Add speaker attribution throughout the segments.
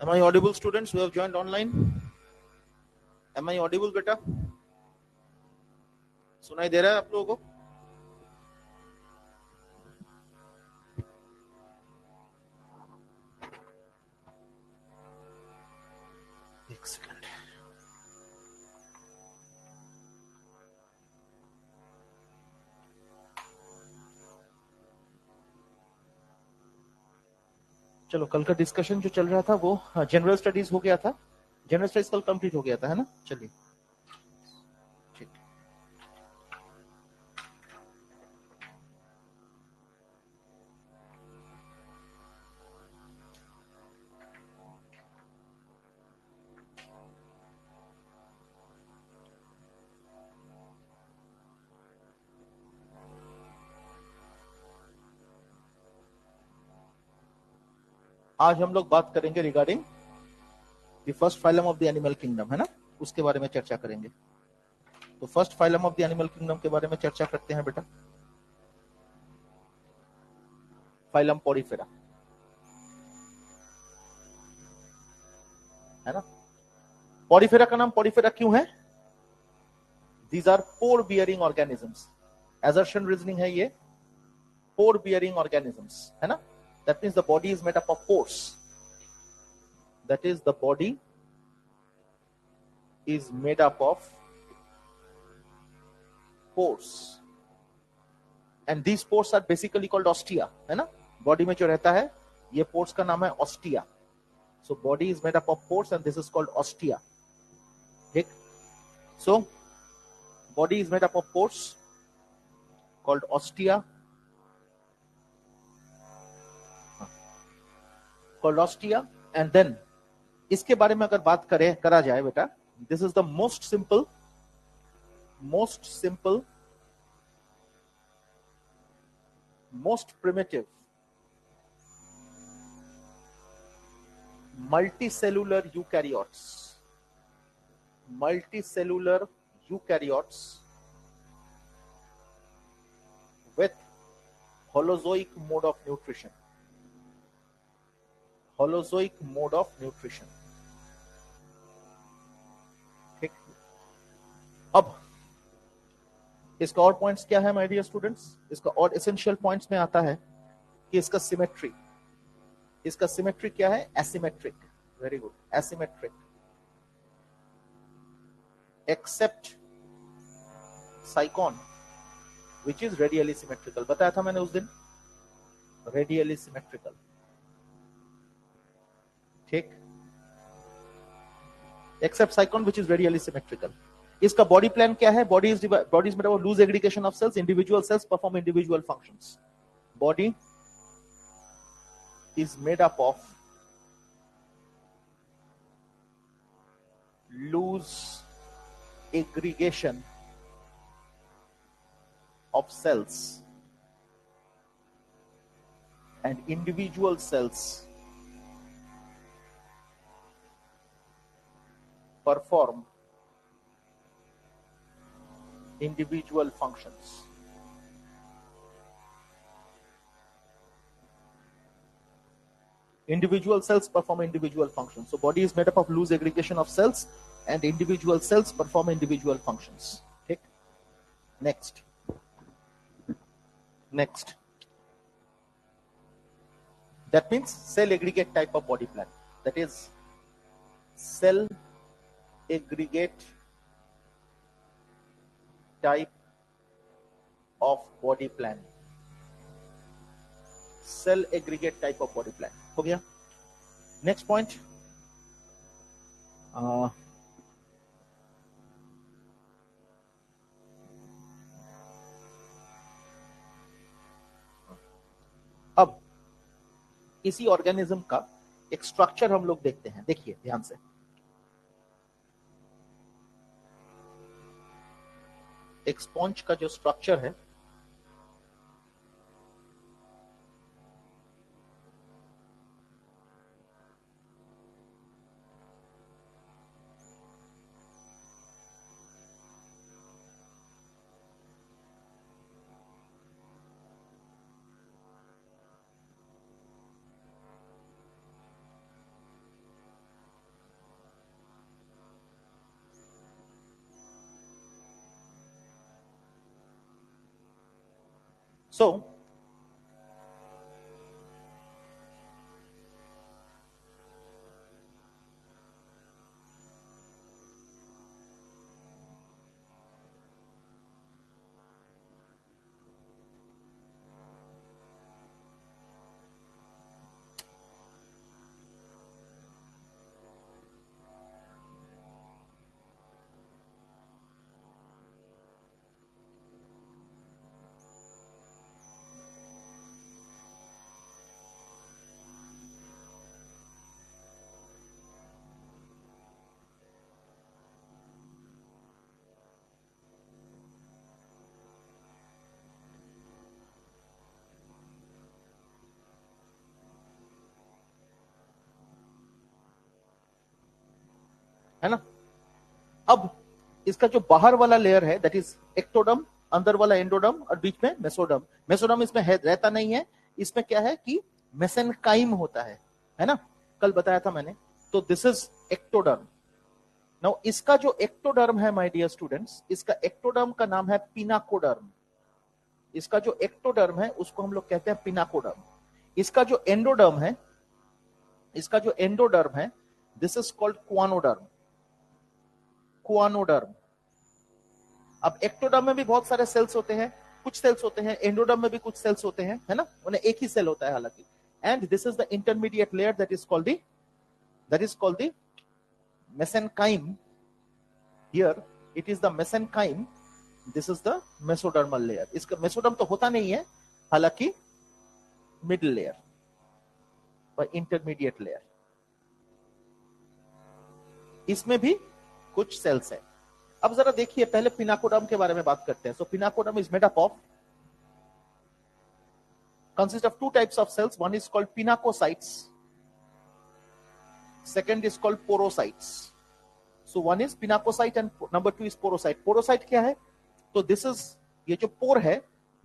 Speaker 1: Am I audible, students who have joined online? Am I audible, बेटा? सुनाई दे रहा है आप लोगों को? एक सेकंड। चलो, कल का डिस्कशन जो चल रहा था वो जनरल स्टडीज हो गया था। जनरल स्टडीज कल कंप्लीट हो गया था, है ना? चलिए, ठीक। आज हम लोग बात करेंगे regarding the first phylum of the animal kingdom, है ना? उसके बारे में चर्चा करेंगे। तो first phylum of the animal kingdom के बारे में चर्चा करते हैं बेटा। फाइलम पोरिफेरा, है ना? पोरिफेरा का नाम पोरिफेरा क्यों है? These are pore bearing organisms. Assertion reasoning है ये। पोर बियरिंग ऑर्गेनिजम्स, है ना? That means the body is made up of pores. That is the body is made up of pores, and these pores are basically called ostia, है ना? Body में जो रहता है ये pores का नाम है ostia. So body is made up of pores and this is called ostia. ठीक? So body is made up of pores called ostia, and then इसके बारे में अगर बात करा जाए बेटा, this is the most simple, most primitive multicellular eukaryotes with holozoic mode of nutrition. ठीक। अब इसका और पॉइंट्स क्या है माय डियर स्टूडेंट्स? इसका और एसेंशियल पॉइंट्स में आता है कि इसका सिमेट्री क्या है? Asymmetric. Very good, asymmetric. Except Sycon which is radially symmetrical. बताया था मैंने उस दिन, रेडियली सिमेट्रिकल। ठीक। Except Sycon which is radially symmetrical. इसका बॉडी प्लान क्या है? Body is made of loose aggregation of cells. Individual cells perform individual functions. Body is made up of loose aggregation of cells, and individual cells perform individual functions. Individual cells perform individual functions. So body is made up of loose aggregation of cells and individual cells perform individual functions. Okay. Next. That means cell aggregate type of body plan. That is cell aggregate type of body plan. Cell aggregate type of body plan. हो गया। Next point, अब इसी organism का एक structure हम लोग देखते हैं। देखिए ध्यान से, एक स्पॉन्ज का जो स्ट्रक्चर है, सो है ना, अब इसका जो बाहर वाला लेयर है दैट इज एक्टोडर्म, अंदर वाला एंडोडर्म और बीच में मेसोडर्म। मेसोडर्म इसमें रहता नहीं है, इसमें क्या है कि मेसेनकाइम होता है ना, कल बताया था मैंने। तो दिस इज एक्टोडर्म। नाउ इसका जो एक्टोडर्म है माय डियर स्टूडेंट्स, इसका एक्टोडर्म का नाम है पिनाकोडर्म। इसका जो एक्टोडर्म है उसको हम लोग कहते हैं पिनाकोडर्म। इसका जो एंडोडर्म है, इसका जो एंडोडर्म है, दिस इज कॉल्ड क्वानोडर्म। क्वानोडर्म। अब एक्टोडर्म में भी बहुत सारे सेल्स होते हैं, कुछ सेल्स होते हैं, एंडोडर्म में भी कुछ सेल्स होते हैं, है ना, उन्हें एक ही सेल होता है हालांकि। And this is the intermediate layer that is called the mesenchyme. Here it is the mesenchyme, this is the mesodermal layer. इसका मेसोडर्म तो होता नहीं है हालांकि, मिडिल लेयर और इंटरमीडिएट लेयर, इसमें भी कुछ सेल्स है। अब जरा देखिए, पहले पिनाकोडर्म के बारे में बात करते हैं। So pinacoderm is made up of, consist of two types of cells. One is called pinacocytes, second is called porocytes. So one is pinacocyte and number two is porocyte. Porocyte क्या है? तो this is, ये जो पोर है,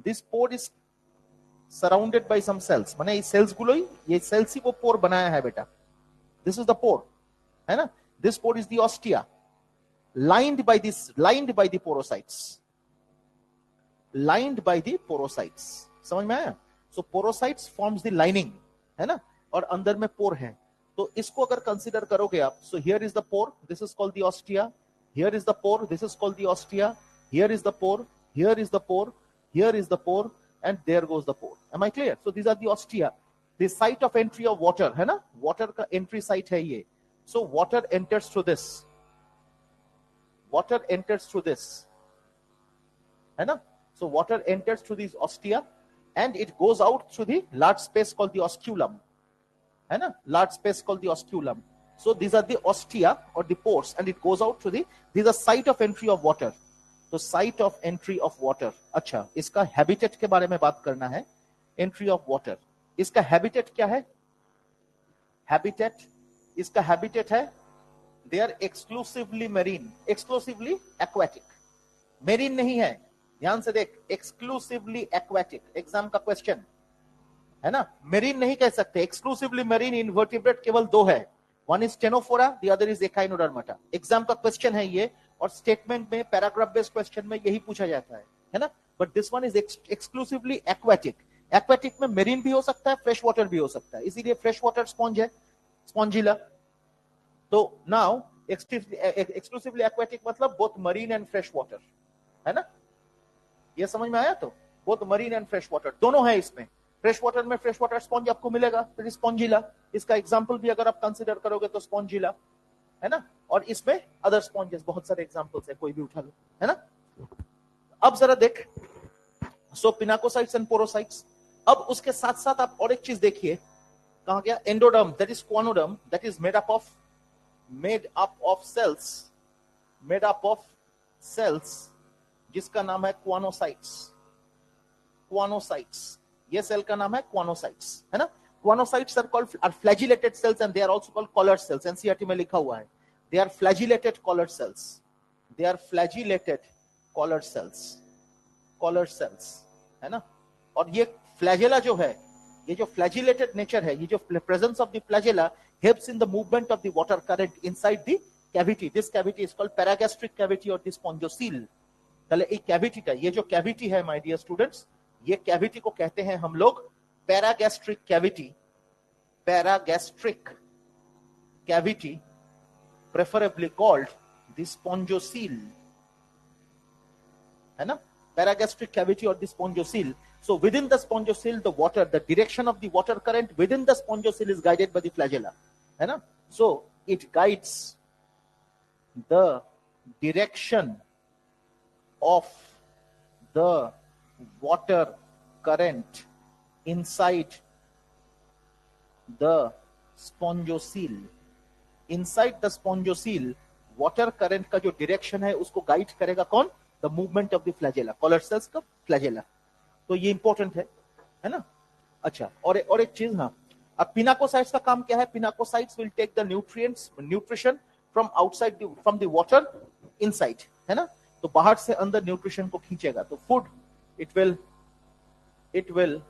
Speaker 1: this pore is surrounded by some cells. माने ये sales गुलो ही, ये sales ही वो पोर बनाया है बेटा। This is the pore, है ना? This pore is the ostia, lined by the porocytes. Lined by the porocytes. समझ में आया? So porocytes forms the lining, है ना? और अंदर में पोर है। तो इसको अगर कंसीडर करोगे आप, so here is the pore, this is called the ostia, here is the pore, this is called the ostia, here is the pore, here is the pore, here is the pore, and there goes the pore. Am I clear? So these are the ostia, the site of entry of water, है ना, water का entry site है ये। So water enters through this, water enters through this, है ना। सो water enters through this ostia and it goes out through the large space called the osculum, है ना, large space called the osculum. So these are the ostia or the pores and it goes out to these are site of entry of water. So site of entry of water. अच्छा, इसका habitat के बारे में बात करना है। entry of water, इसका habitat क्या है? habitat, इसका habitat है, they are exclusively marine, exclusively aquatic. marine नहीं है, ध्यान से देख, exclusively aquatic, एग्जाम का क्वेश्चन है ना। मेरीन नहीं कह सकते, एक्सक्लूसिवली मेरीन इनवर्टिब्रेट केवल दो है, one is Ctenophora, the other is Echinodermata. Exam का क्वेश्चन है ये, और स्टेटमेंट में, पैराग्राफ बेस्ड क्वेश्चन में यही पूछा जाता है ना। But this one is exclusively aquatic. Aquatic में मेरीन भी हो सकता है, फ्रेश वाटर भी हो सकता है, इसीलिए फ्रेश वाटर स्पॉन्ज है, स्पॉन्जिला। तो नाउ एक्सक्लूसिवली एक्वेटिक मतलब both marine and fresh water, है ना, ये समझ में आया? तो both marine and fresh water दोनों है इसमें। फ्रेश वाटर में फ्रेश वाटर स्पॉन्ज आपको मिलेगा, तो स्पॉन्जिला, इसका एग्जांपल भी अगर आप कंसीडर करोगे तो स्पॉन्जिला, है ना। और इसमें अदर स्पॉन्जेस, बहुत सारे एग्जांपल्स है, कोई भी उठा लो, है ना। अब जरा देख, सो पिनाकोसाइट्स एंड पोरोसाइट्स। अब उसके साथ साथ आप और एक चीज देखिए, कहां गया? Endoderm, that is choanoderm, that is made up of cells, जिसका नाम है क्वानोसाइट्स। क्वानोसाइट्स, ये सेल का नाम है क्वानोसाइट्स, है ना। Choanocytes are flagellated cells and they are also called collar cells. NCERT में लिखा हुआ है, they are flagellated collar cells, they are flagellated collar cells, है ना। और ये फ्लैजेला जो है, ये जो फ्लैजिलेटेड नेचर है, ये जो presence of the flagella helps in the movement of the water current inside the cavity. This cavity is called paragastric cavity और द स्पॉन्जोसील। তাহলে এই ক্যাভিটিটা, ये जो कैविटी है माय डियर स्टूडेंट्स, ये कैविटी को कहते हैं हम लोग paragastric cavity, paragastric cavity, preferably called the spongocoel, है ना, पैरागैस्ट्रिक कैविटी और the spongocoel. So within the spongocyl, the water, the direction of the water current within the spongocyl is guided by the flagella, है ना. So it guides the direction of the water current inside the spongocyl. Inside the spongocyl, water current का जो direction है उसको guide करेगा कौन? The movement of the flagella, collar cells का flagella. तो ये इंपॉर्टेंट है ना. अच्छा, और एक चीज, हाँ, अब पिनाकोसाइट्स का काम क्या है? Pinacocytes will take the nutrition from outside, from the water inside, है ना. तो बाहर से अंदर न्यूट्रिशन को खींचेगा. तो food, it will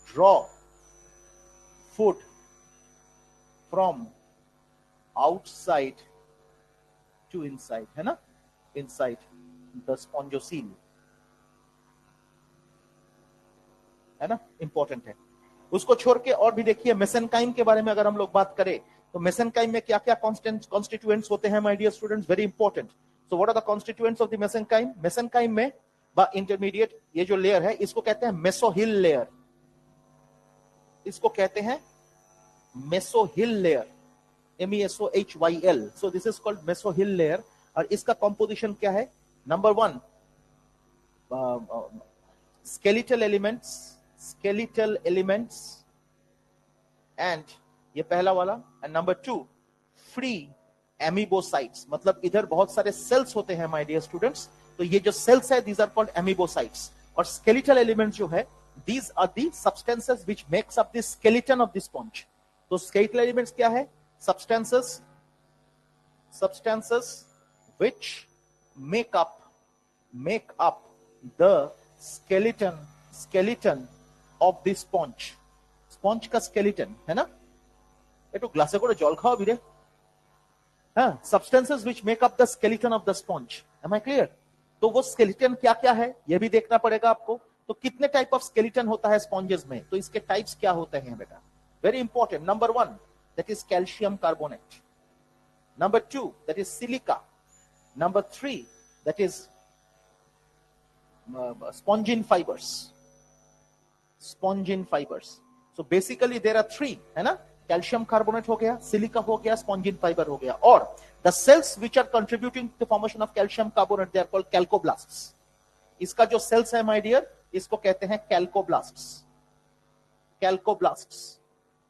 Speaker 1: draw food from outside to inside, है ना, इनसाइड द स्पॉन्जोसील, है ना, इंपॉर्टेंट है. उसको छोड़ के और भी देखिए, मेसेनकाइम के बारे में अगर हम लोग बात करें तो मेसेनकाइम में क्या क्या कॉन्स्टिट्यूएंट्स होते हैं my dear students, very important. So what are the constituents of the mesenchyme? Mesenchyme में इंटरमीडिएट ये जो लेयर है इसको कहते हैं मेसोहिल लेयर, इसको कहते हैं mesohyl layer, MESOHYL. So this is called mesohyl layer. और इसका कंपोजिशन क्या है? नंबर 1 skeletal elements and ये पहला वाला, एंड नंबर 2 फ्री एमीबोसाइट्स, मतलब इधर बहुत सारे सेल्स होते हैं माय डियर स्टूडेंट्स. तो ये जो सेल्स है दीज आर कॉल्ड एमीबोसाइट्स. और स्केलेटल एलिमेंट्स जो है these are the substances which makes up the skeleton of the sponge. तो स्केलेटल एलिमेंट्स क्या है? Substances which make up the skeleton of the sponge. Sponge का skeleton, है ना. একটু গ্লাসে করে জল খাওয়া বিরে. हाँ, substances which make up the skeleton of the sponge. Am I clear? तो वो skeleton क्या क्या है ये भी देखना पड़ेगा आपको. तो कितने टाइप ऑफ skeleton होता है स्पॉन्जेस में, तो इसके टाइप्स क्या होते हैं बेटा, very important. Number 1 that is calcium carbonate. Number 2 that is silica. Number 3 that is spongin fibers. So basically there are 3, है ना. कैल्शियम कार्बोनेट हो गया, सिलिका हो गया, स्पॉन्जिन फाइबर हो गया. और the cells which are contributing to the formation of calcium carbonate they are called calcoblasts. इसका जो सेल्स है माय डियर इसको कहते हैं calcoblasts.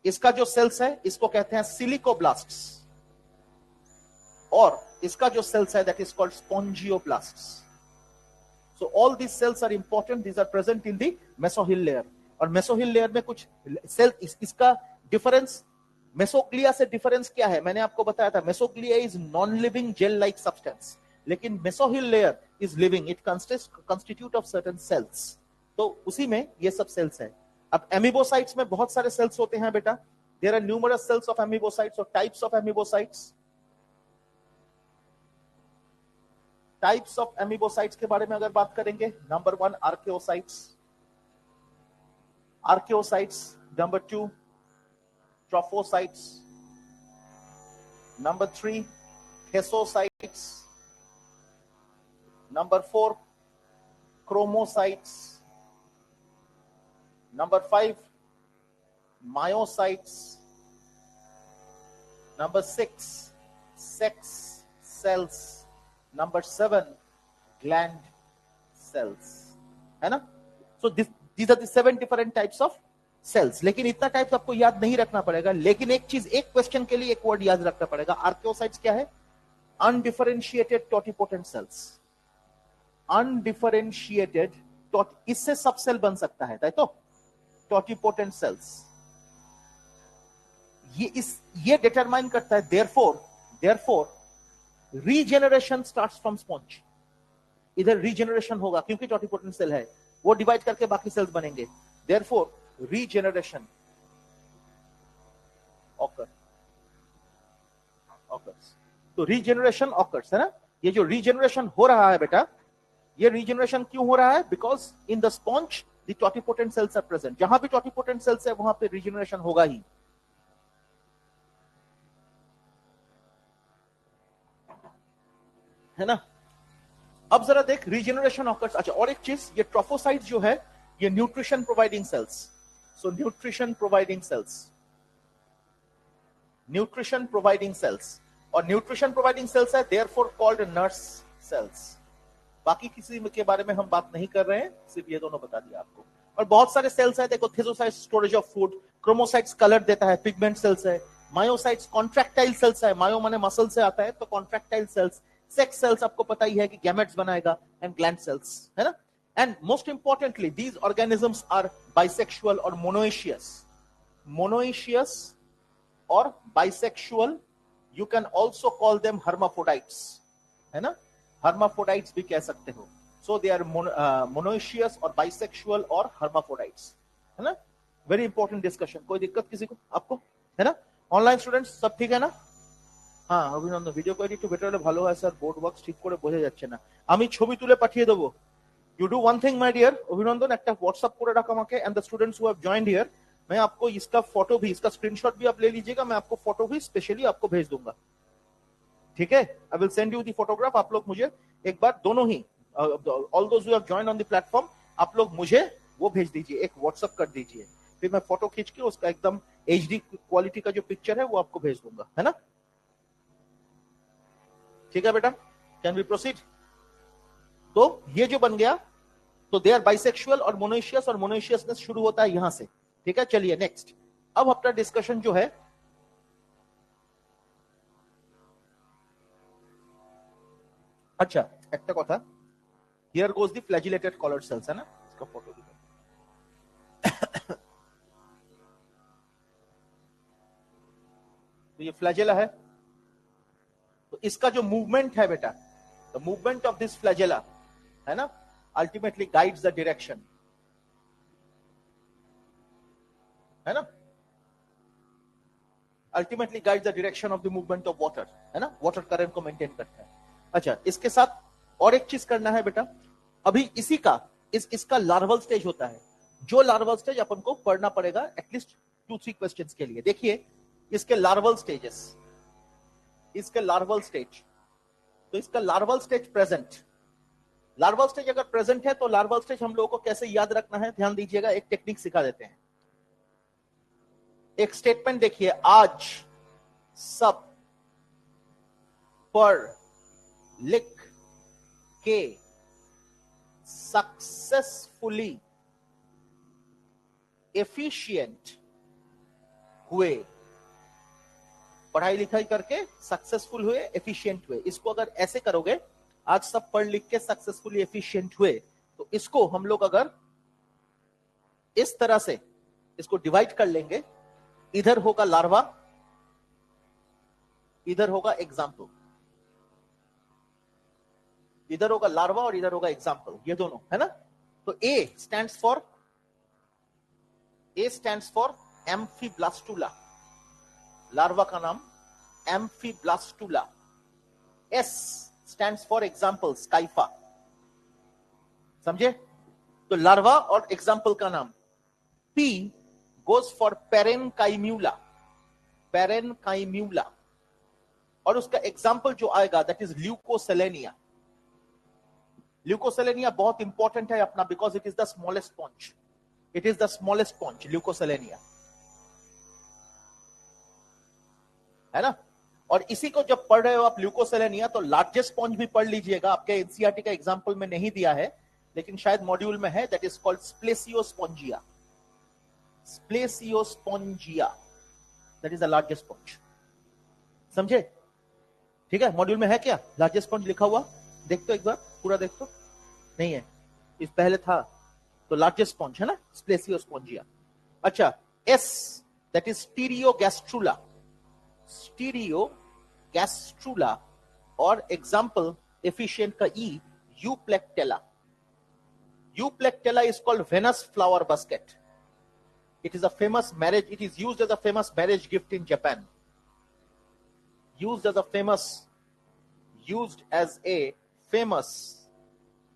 Speaker 1: इसका जो सेल्स है इसको कहते हैं silicoblasts. और इसका जो सेल्स है that is called spongioblasts. So all these cells are important. These are present in the mesohyl layer. और mesohyl layer में कुछ सेल, इसका डिफरेंस मेसोग्लिया से डिफरेंस क्या है मैंने आपको बताया था. Mesoglea is non living gel like substance, लेकिन mesohyl layer is living. It constitute of certain cells. तो उसी में ये सब सेल्स है. अब एमीबोसाइट्स में बहुत सारे सेल्स होते हैं बेटा. There are numerous cells of amoebocytes और types of amoebocytes. Types of amoebocytes के बारे में अगर बात करेंगे, number 1 archaeocytes, number 2 trophocytes, number 3 thesocytes, number 4 chromocytes, number 5 myocytes, number 6 sex cells, number 7 gland cells, है ना. सो these are the 7 different types of cells. लेकिन इतना टाइप्स आपको याद नहीं रखना पड़ेगा. लेकिन एक चीज, एक क्वेश्चन के लिए एक वर्ड याद रखना पड़ेगा. आर्कियोसाइट्स क्या है? Undifferentiated totipotent sales. अनडिफरेंशिएटेड इससे सब सेल बन सकता है तो टोटिपोटेंट सेल्स. ये डिटरमाइन करता है. Therefore regeneration starts from sponge. इधर रीजेनरेशन होगा क्योंकि टोटिपोटेंट सेल है, वो डिवाइड करके बाकी सेल्स बनेंगे. Therefore regeneration occurs. तो रीजेनरेशन ऑकर्स, है ना. ये जो रीजेनरेशन हो रहा है बेटा, ये रीजेनरेशन क्यों हो रहा है? Because in the sponge the totipotent cells are present. जहां भी totipotent cells है वहां पे regeneration होगा ही, है ना. अब जरा देख रीजेनरेशन ऑकर्स. अच्छा, और एक चीज, ये ट्रोफोसाइट्स जो है ये nutrition providing cells. So nutrition providing cells, nutrition providing cells, और न्यूट्रिशन प्रोवाइडिंग सेल्स है देयरफॉर कॉल्ड नर्स सेल्स. बाकी किसी के बारे में हम बात नहीं कर रहे हैं, सिर्फ ये दोनों बता दिया आपको. और बहुत सारे सेल्स है, देखो थियोसाइट्स स्टोरेज ऑफ फूड, क्रोमोसाइट्स कलर देता है, पिगमेंट सेल्स है, मायोसाइट्स कॉन्ट्रैक्टाइल सेल्स है, मायो माने मसल से आता है तो कॉन्ट्रैक्टाइल सेल्स, सेक्स सेल्स आपको पता ही है कि गैमेट्स बनाएगा, एंड ग्लैंड सेल्स, है ना. And most importantly these organisms are bisexual और मोनोइशियस. मोनोइशियस और bisexual, you can also call them hermaphrodites, है ना. हर्माफ्रोडाइट्स भी कह सकते हो. सो दे आर मोनोइशियस और बाइसेक्सुअल और हर्माफ्रोडाइट्स, है ना. Very important discussion. कोई दिक्कत किसी को, आपको, है ना. ऑनलाइन स्टूडेंट्स सब ठीक है ना. হ্যাঁ অভিনন্দন. ভিডিও কোয়ালিটি একটু বেটার হলে ভালো হয় স্যার, বোর্ড ওয়ার্ক ঠিক করে বোঝা যাচ্ছে না. আমি ছবি তুলে পাঠিয়ে দেবো. You do one thing my dear Abhinandan, একটা व्हाट्सएप করে রাখো আমাকে, and the students who have joined here, मैं आपको इसका फोटो भी, इसका स्क्रीनशॉट भी आप ले लीजिएगा, मैं आपको फोटो भी स्पेशली आपको भेज दूंगा. ठीक है, I will send you the photograph. आप लोग मुझे एक बार दोनों ही, all those who have joined on the platform, आप लोग मुझे वो भेज दीजिए, एक व्हाट्सएप कर दीजिए, फिर मैं फोटो खींच के उसका एकदम एचडी क्वालिटी का जो पिक्चर है वो आपको भेज दूंगा, है ना. ठीक है बेटा, कैन वी प्रोसीड. तो ये जो बन गया, तो दे आर बाइसेक्सुअल और मोनोइशियस, और मोनोइशियसनेस शुरू होता है यहां से. ठीक है, चलिए नेक्स्ट. अब अपना डिस्कशन जो है, अच्छा एक कथा, here goes the flagellated collar cells, है ना. इसका फोटो भी तो ये फ्लैजेला है. तो इसका जो मूवमेंट है बेटा, the movement of this flagella, है ना, अल्टीमेटली गाइड्स द डायरेक्शन, है ना. Ultimately guides the direction of the movement of water, है ना. वाटर करंट को मेंटेन करता है. अच्छा, इसके साथ और एक चीज करना है बेटा. अभी इसी का इसका लार्वल स्टेज होता है, जो लार्वल स्टेज अपन को पढ़ना पड़ेगा एटलीस्ट 2-3 क्वेश्चंस के लिए. देखिए इसके लार्वल स्टेजेस, इसके लार्वल स्टेज, तो इसका larval stage present, larval stage अगर प्रेजेंट है तो लार्वल स्टेज हम लोगों को कैसे याद रखना है, ध्यान दीजिएगा, एक टेक्निक सिखा देते हैं. एक स्टेटमेंट देखिए, आज सब पढ़ लिख के सक्सेसफुली एफिशिएंट हुए, पढ़ाई लिखाई करके सक्सेसफुल हुए, एफिशिएंट हुए. इसको अगर ऐसे करोगे, आज सब पढ़ लिख के सक्सेसफुली एफिशिएंट हुए, तो इसको हम लोग अगर इस तरह से इसको डिवाइड कर लेंगे, इधर होगा लार्वा, इधर होगा एग्जाम्पल, इधर होगा लार्वा और इधर होगा एग्जाम्पल, ये दोनों, है ना. तो A stands for amphiblastula, larva का नाम amphiblastula. S stands for example, Scypha. समझे, तो लार्वा और एग्जाम्पल का नाम. P goes for parenchymula, parenchymula, और उसका एग्जाम्पल जो आएगा दैट इज ल्यूकोसेलेनिया. ल्यूकोसेलेनिया बहुत इंपॉर्टेंट है अपना, because it is the smallest sponge, it is the smallest sponge, Leucosolenia, है ना. और इसी को जब पढ़ रहे हो आप ल्यूकोसेलेनिया, तो लार्जेस्ट स्पॉन्ज भी पढ़ लीजिएगा. आपके एनसीईआरटी का एग्जांपल में नहीं दिया है, लेकिन शायद मॉड्यूल में है, that is called Spheciospongia, Spheciospongia, that is the largest sponge. समझे, ठीक है. मॉड्यूल में है क्या लार्जेस्ट स्पॉन्ज लिखा हुआ, देख तो एक बार पूरा देख तो, नहीं है, इस पहले था, तो लार्जेस्ट स्पॉन्ज है ना, स्प्लेसियोस्पोंजिया. अच्छा, S that is stereogastrula, stereogastrula, और एग्जाम्पल एफिशिएंट का E Euplectella. Euplectella is called Venus flower basket. It is a famous marriage, it is used as a famous marriage gift in Japan. Used as a famous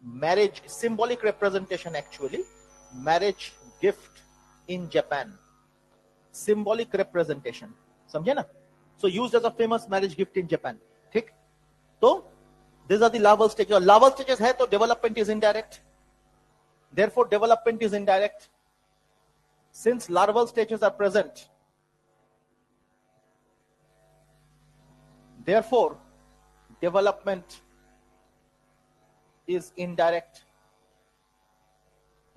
Speaker 1: marriage symbolic representation actually marriage gift in Japan, symbolic representation, समझे ना? So used as a famous marriage gift in Japan. ठीक, तो these are the larval stages, और larval stages है तो development is indirect, therefore development is indirect. Since larval stages are present, therefore development is indirect.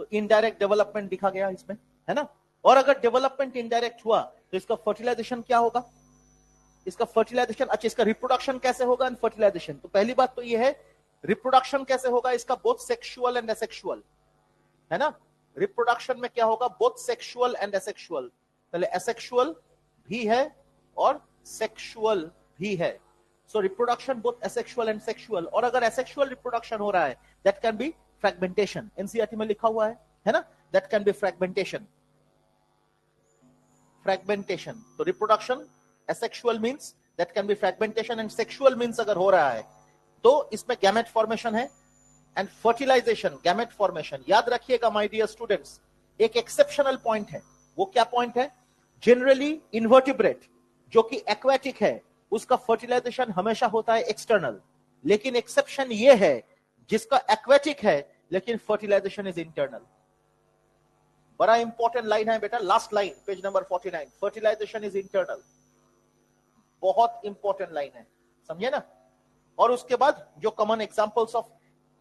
Speaker 1: तो indirect development दिखा गया इसमें, है ना? और अगर डेवलपमेंट इनडायरेक्ट हुआ तो इसका फर्टिलाइजेशन क्या होगा? इसका फर्टिलाइजेशन, अच्छा इसका रिप्रोडक्शन कैसे होगा एंड फर्टिलाइजेशन? तो पहली बात तो ये है रिप्रोडक्शन कैसे होगा इसका, बोथ सेक्सुअल एंड एसेक्सुअल, है ना? रिप्रोडक्शन में क्या होगा, बोथ सेक्सुअल एंड एसेक्सुअल। पहले एसेक्सुअल भी है और सेक्सुअल भी है। So reproduction both asexual and sexual. और अगर एसेक्सुअल रिप्रोडक्शन हो रहा है, that can be fragmentation. NCERT में लिखा हुआ है ना? That can be fragmentation. Fragmentation, तो reproduction asexual means that can be fragmentation, and sexual means अगर हो रहा है तो इसमें गैमेट फॉर्मेशन है, एंड फर्टिलाइजेशन, गैमेट फॉर्मेशन। याद रखिएगा माय डियर स्टूडेंट्स, एक एक्सेप्शनल पॉइंट है। वो क्या पॉइंट है? जनरली इन्वर्टिब्रेट जो कि एक्वेटिक है, उसका फर्टिलाइजेशन हमेशा होता है एक्सटर्नल, लेकिन एक्सेप्शन ये है जिसका एक्वेटिक है लेकिन फर्टिलाइजेशन इज इंटरनल। बड़ा इंपॉर्टेंट लाइन है बेटा, last line page number 49, fertilisation is internal. बहुत इंपॉर्टेंट लाइन है, समझे ना? और उसके बाद जो कॉमन एग्जांपल्स ऑफ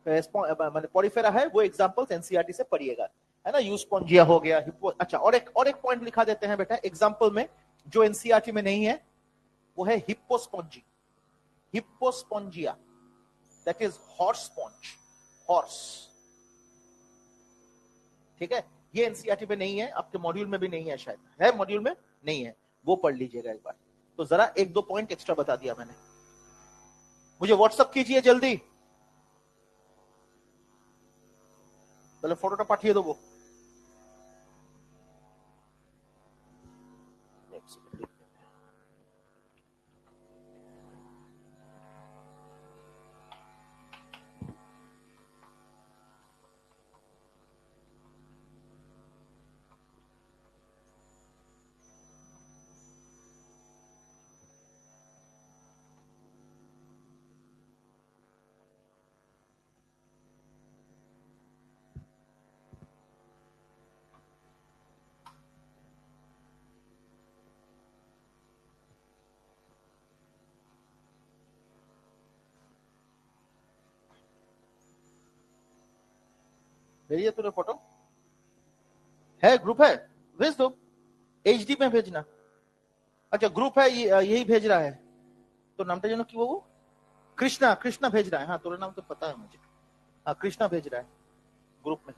Speaker 1: पॉलीफेरा है वो एग्जांपल्स एनसीईआरटी से पढ़िएगा, है ना? यूस्पोंजिया हो गया, हिप्पो। अच्छा, और एक पॉइंट लिखा देते हैं बेटा एग्जांपल में जो एनसीईआरटी में नहीं है, वो है Hippospongia, Hippospongia, that is horse sponge, horse. ठीक है, ये एनसीईआरटी में नहीं है, आपके मॉड्यूल में भी नहीं है, शायद है मॉड्यूल में, नहीं है, वो पढ़ लीजिएगा एक बार। तो जरा एक दो पॉइंट एक्स्ट्रा बता दिया मैंने। मुझे व्हाट्सअप कीजिए जल्दी, पहले फोटोटा पाठिए दो वो। भेजिए तूने फोटो, है ग्रुप है, भेज दो, एचडी में भेजना। अच्छा ग्रुप है, यही भेज रहा है, तो नामटा जानो कि वो कृष्णा, कृष्णा भेज रहा है। हाँ तेरा नाम तो पता है मुझे, हाँ कृष्णा भेज रहा है ग्रुप में।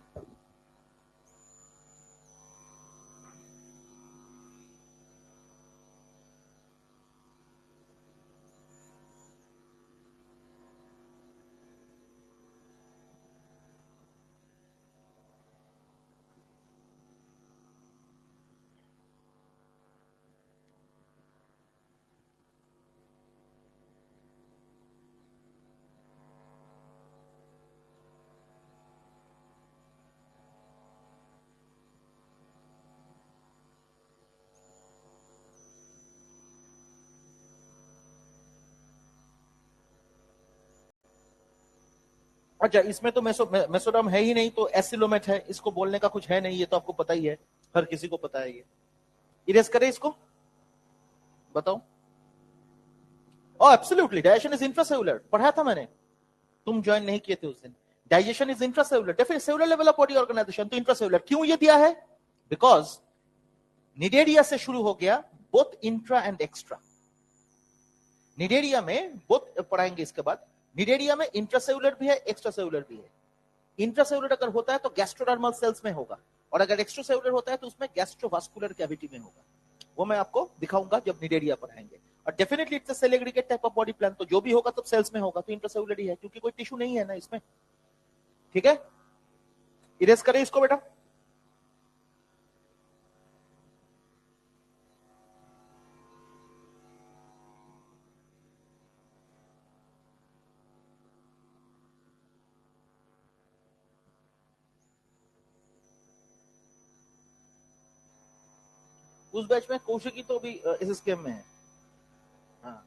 Speaker 1: अच्छा इसमें तो मेसोडर्म है ही नहीं, तो एसिलोमेट है, इसको बोलने का कुछ है नहीं, ये तो आपको पता ही है, हर किसी को पता है ये। इरेज करें इसको, बताओ। Oh absolutely, digestion is intracellular, पढ़ाया था मैंने, तुम ज्वाइन नहीं किए थे उस दिन। Digestion is intracellular, definitely cellular level of body organisation, तो इंट्रासेलुलर क्यों ये दिया है? बिकॉज निडेरिया से शुरू हो गया, both intra and extra. Cnidaria में बोथ पढ़ाएंगे इसके बाद, निडेरिया में इंट्रासेलुलर भी है एक्स्ट्रासेलुलर भी है। इंट्रासेलुलर अगर होता है तो गैस्ट्रोडर्मल सेल्स में होगा, और अगर एक्स्ट्रासेलुलर होता है तो उसमें गैस्ट्रोवास्कुलर कैविटी में होगा। वो मैं आपको दिखाऊंगा जब निडेरिया पढ़ाएंगे। और definitely it's a cell aggregate type of body plan, तो जो भी होगा तो सेल्स में होगा, तो इंट्रासेलुलर ही है क्योंकि कोई टिश्यू नहीं है ना इसमें। ठीक है, इरेज करें इसको बेटा। उस बैच में कौशिकी तो भी एसएसकेएम में है। हाँ,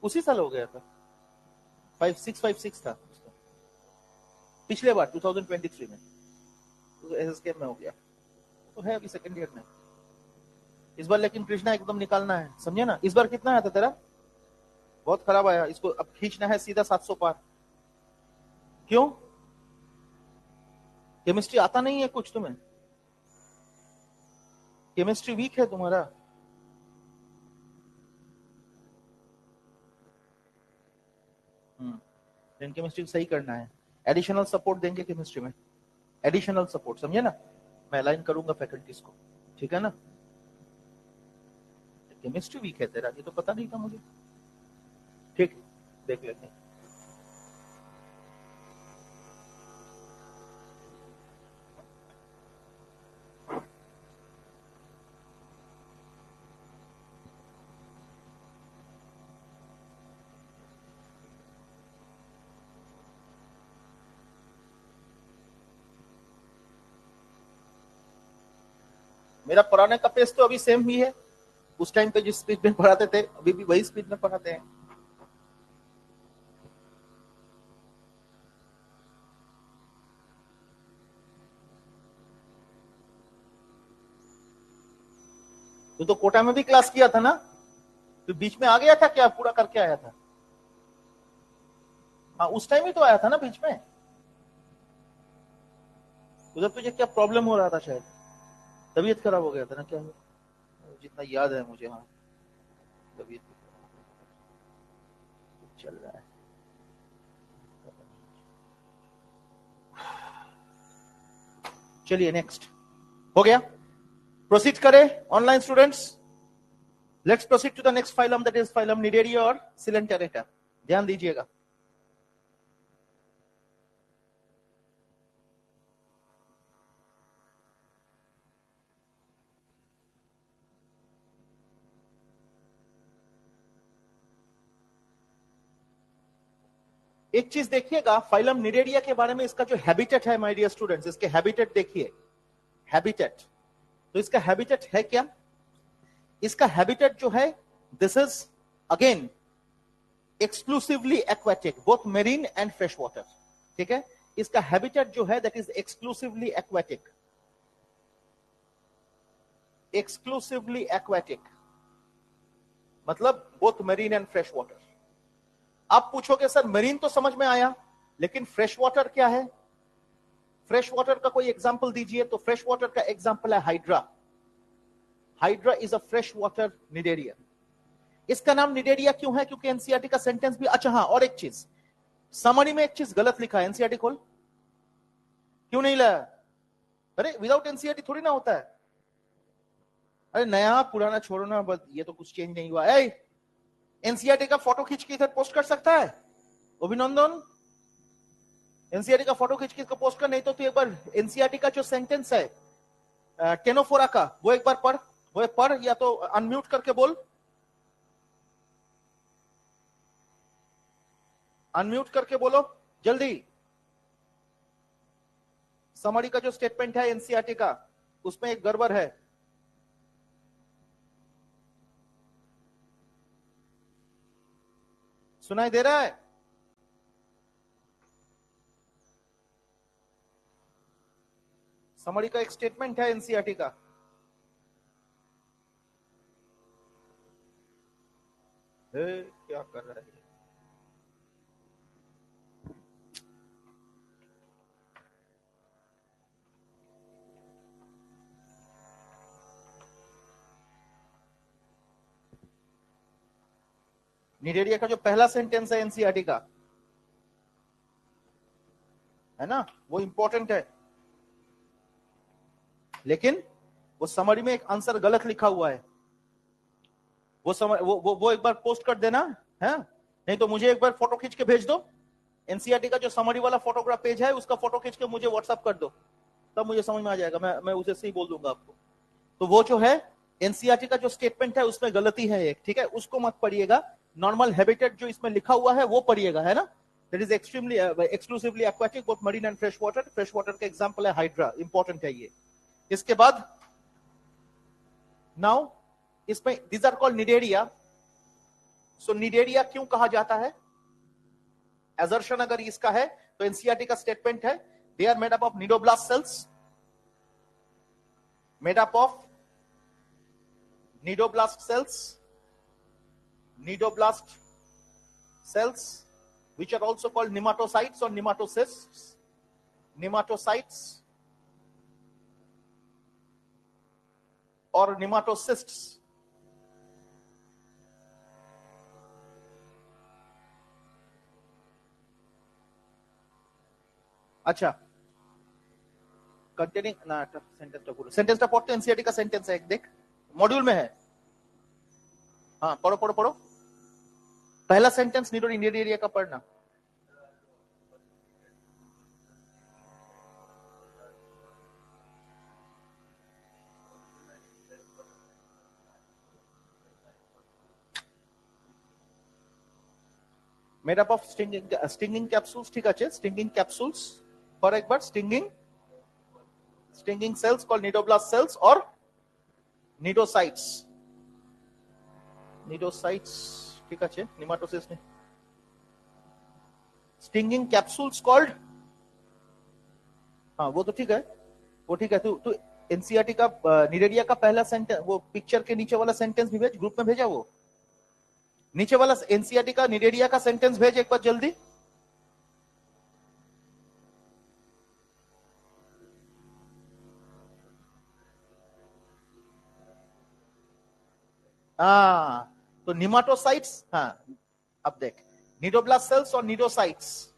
Speaker 1: उसी साल हो गया था, 5656 था उसका, पिछले बार 2023 में तो एसएसकेएम में हो गया, तो है अभी सेकंड ईयर में इस बार। लेकिन कृष्णा एकदम निकालना है, समझे ना। इस बार कितना आया था तेरा? बहुत खराब आया, इसको अब खींचना है सीधा 700 पार। क्यों? केमिस्ट्री आता नहीं है कुछ तुम्हें? केमिस्ट्री वीक है तुम्हारा? केमिस्ट्री सही करना है, एडिशनल सपोर्ट देंगे केमिस्ट्री में, एडिशनल सपोर्ट, समझे ना। मैं अलाइन करूंगा फैकल्टीज को, ठीक है ना। केमिस्ट्री वीक है तेरा, ये तो पता नहीं था मुझे। ठीक, देख लेते हैं। मेरा पुराने का पेस तो अभी सेम ही है, उस टाइम पे जिस स्पीड में पढ़ाते थे अभी भी वही स्पीड में पढ़ाते हैं। तो कोटा में भी क्लास किया था ना, तो बीच में आ गया था क्या, पूरा करके आया था? हाँ, उस टाइम ही तो आया था ना बीच में। उधर तुझे क्या प्रॉब्लम हो रहा था? शायद तबीयत खराब हो गया था ना, क्या हुआ? जितना याद है मुझे, हाँ, तबीयत चल रहा है। चलिए नेक्स्ट, हो गया। प्रोसीड करें online students. Let's proceed to the next phylum, that is phylum Cnidaria और सिलेंटेरेटा। ध्यान दीजिएगा। एक चीज देखिएगा फाइलम निडेरिया के बारे में, इसका जो हैबिटेट है माय डियर स्टूडेंट्स, इसके हैबिटेट देखिए। हैबिटेट, तो इसका हैबिटेट है क्या? इसका हैबिटेट जो है, this is again exclusively aquatic, both marine and fresh water. ठीक है, इसका हैबिटेट जो है that is exclusively aquatic, exclusively aquatic, मतलब both marine and fresh water. आप पूछोगे सर मरीन तो समझ में आया, लेकिन फ्रेश वाटर क्या है? फ्रेश वाटर का कोई एग्जांपल दीजिए। तो फ्रेश वाटर का एग्जांपल है hydra. Hydra is a fresh water Cnidaria. इसका नाम निडेरिया क्यों है? क्योंकि एनसीईआरटी का सेंटेंस भी, अच्छा हाँ, और एक चीज, समरी में एक चीज गलत लिखा है। एनसीईआरटी खोल, क्यों नहीं लाया? अरे विदाउट एनसीईआरटी थोड़ी ना होता है। अरे नया पुराना छोड़ो ना, बस ये तो कुछ चेंज नहीं हुआ है। एनसीईआरटी का फोटो खींच के इधर पोस्ट कर सकता है अभिनंदन? एनसीईआरटी का फोटो खींच के इसको पोस्ट कर, नहीं तो तू एक बार एनसीईआरटी का जो सेंटेंस है टेनोफोरा का, वो एक बार पढ़, वो पढ़, या तो अनम्यूट करके बोल, अनम्यूट करके बोलो जल्दी। समरी का जो स्टेटमेंट है एनसीईआरटी का, उसमें एक गड़बड़ है। सुनाई दे रहा है? समरी का एक स्टेटमेंट है एनसीईआरटी का। क्या कर रहा है? निडेरिया का जो पहला सेंटेंस है एनसीईआरटी का, है ना, वो इंपॉर्टेंट है, लेकिन वो समरी में एक आंसर गलत लिखा हुआ है। वो एक बार पोस्ट कर देना है, नहीं तो मुझे एक बार फोटो खींच के भेज दो। एनसीईआरटी का जो समरी वाला फोटोग्राफ पेज है, उसका फोटो खींच के मुझे व्हाट्सअप कर दो, तब मुझे समझ में आ जाएगा। मैं उसे सही बोल दूंगा आपको। तो वो जो है एनसीईआरटी का जो स्टेटमेंट है, उसमें गलती है एक, ठीक है, उसको मत पढ़िएगा। नॉर्मल हैबिटेट जो इसमें लिखा हुआ है वो पढ़िएगा, है ना। That is extremely exclusively aquatic, both marine and fresh water. Fresh water का एग्जांपल है हाइड्रा, इंपॉर्टेंट है ये। इसके बाद नाउ इसमें these are called Cnidaria. So Cnidaria क्यों कहा जाता है? एजर्शन अगर इसका है तो एनसीईआरटी का स्टेटमेंट है they are made up of cnidoblast cells, made up of cnidoblast cells which are also called nematocytes or nematocytes or nematocysts. अच्छा, कंटेनिंग ना सेंटेंस पढ़ते एनसीईआरटी का सेंटेंस है, देख मॉड्यूल में है. हाँ पढ़ो. पहला सेंटेंस निडेरिया का पढ़ना. Made up of stinging capsules. ठीक है, स्टिंगिंग कैप्सूल्स पर एक बार stinging cells called cnidoblast cells और निडोसाइट्स. ठीक है, निमाटोसिस में स्टिंगिंग कैप्सूल्स कॉल्ड. हाँ वो तो ठीक है, तू एनसीईआरटी का निडेरिया का पहला सेंटेंस वो पिक्चर के नीचे वाला सेंटेंस भी भेज, ग्रुप में भेजा. वो नीचे वाला एनसीईआरटी का निडेरिया का सेंटेंस भेज एक बार जल्दी. हाँ तो निमाटोसाइट्स. हाँ अब देख, निडोब्लास्ट सेल्स और निडोसाइट्स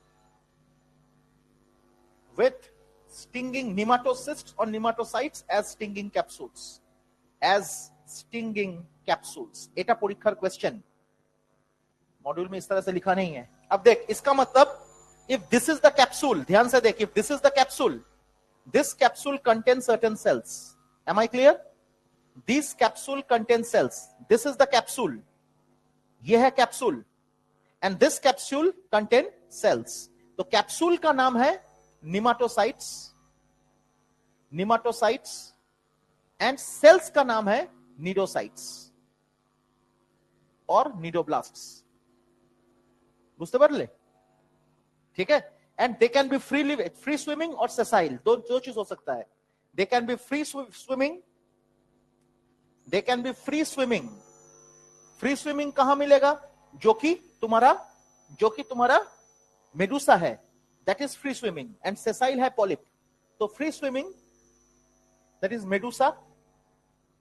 Speaker 1: with stinging nematocysts or nematocytes as stinging capsules. এটা পরীক্ষার क्वेश्चन मॉड्यूल में इस तरह से लिखा नहीं है. अब देख इसका मतलब if this is the capsule, ध्यान से देख, if this is the capsule, this capsule contains certain cells. Am I clear? This capsule contains cells. This is the capsule. ये है capsule and this capsule contain cells. तो capsule का नाम है निमाटोसाइट्स and sales का नाम है निडोसाइट्स और निडोब्लास्ट्स. बुझते पारले? ठीक है. And they can B free swimming और सेसाइल, दो चीज हो सकता है. दे कैन बी फ्री स्विमिंग कहां मिलेगा? जो कि तुम्हारा मेडुसा है, that is free swimming, and sessile है polyp. तो free swimming that is medusa,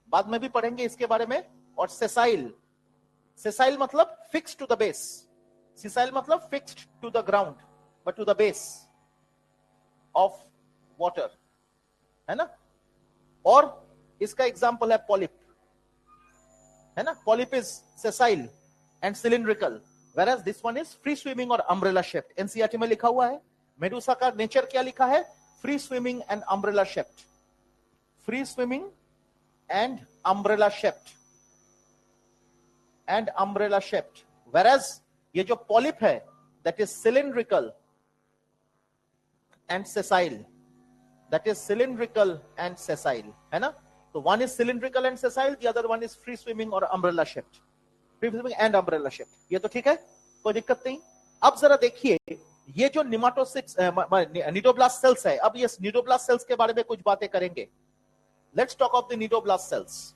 Speaker 1: बाद में भी पढ़ेंगे इसके बारे में. और sessile मतलब fixed to the base, sessile मतलब fixed to the ground but to the base of water, है ना. और इसका एग्जांपल है polyp, है ना. polyp is sessile and cylindrical, whereas this one is free swimming और umbrella shaped. एनसीईआरटी में लिखा हुआ है मेडुसा का नेचर क्या लिखा है? Free swimming and umbrella shaped. whereas ये जो पॉलिप है that is cylindrical and sessile, है ना. तो one is cylindrical and sessile, the other one is free swimming और umbrella shaped. ये तो ठीक है, कोई दिक्कत नहीं. अब जरा देखिए ये जो निडोब्लास्ट सेल्स है, अब ये निडोब्लास्ट सेल्स के बारे में कुछ बातें करेंगे. Let's talk of the cnidoblast cells.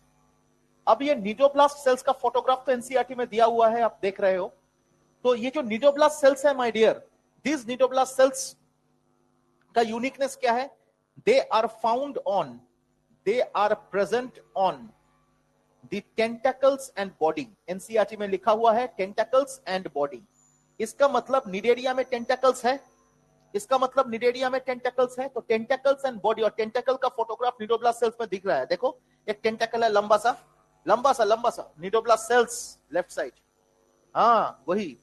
Speaker 1: अब ये निडोब्लास्ट सेल्स का फोटोग्राफ तो एनसीईआरटी में दिया हुआ है, आप देख रहे हो. तो ये जो निडोब्लास्ट सेल्स है my dear, this cnidoblast cells का यूनिकनेस क्या है? They are present on the tentacles and body. NCERT में लिखा हुआ है टेंटेकल्स एंड बॉडी. इसका मतलब निडेरिया में टेंटेकल्स है, तो टेंटेकल्स एंड बॉडी. और टेंटेकल का फोटोग्राफ निडोब्लास्ट सेल्स में दिख रहा है. देखो एक टेंटेकल है लंबा सा निडोब्लास्ट सेल्स लेफ्ट साइड. हाँ वही,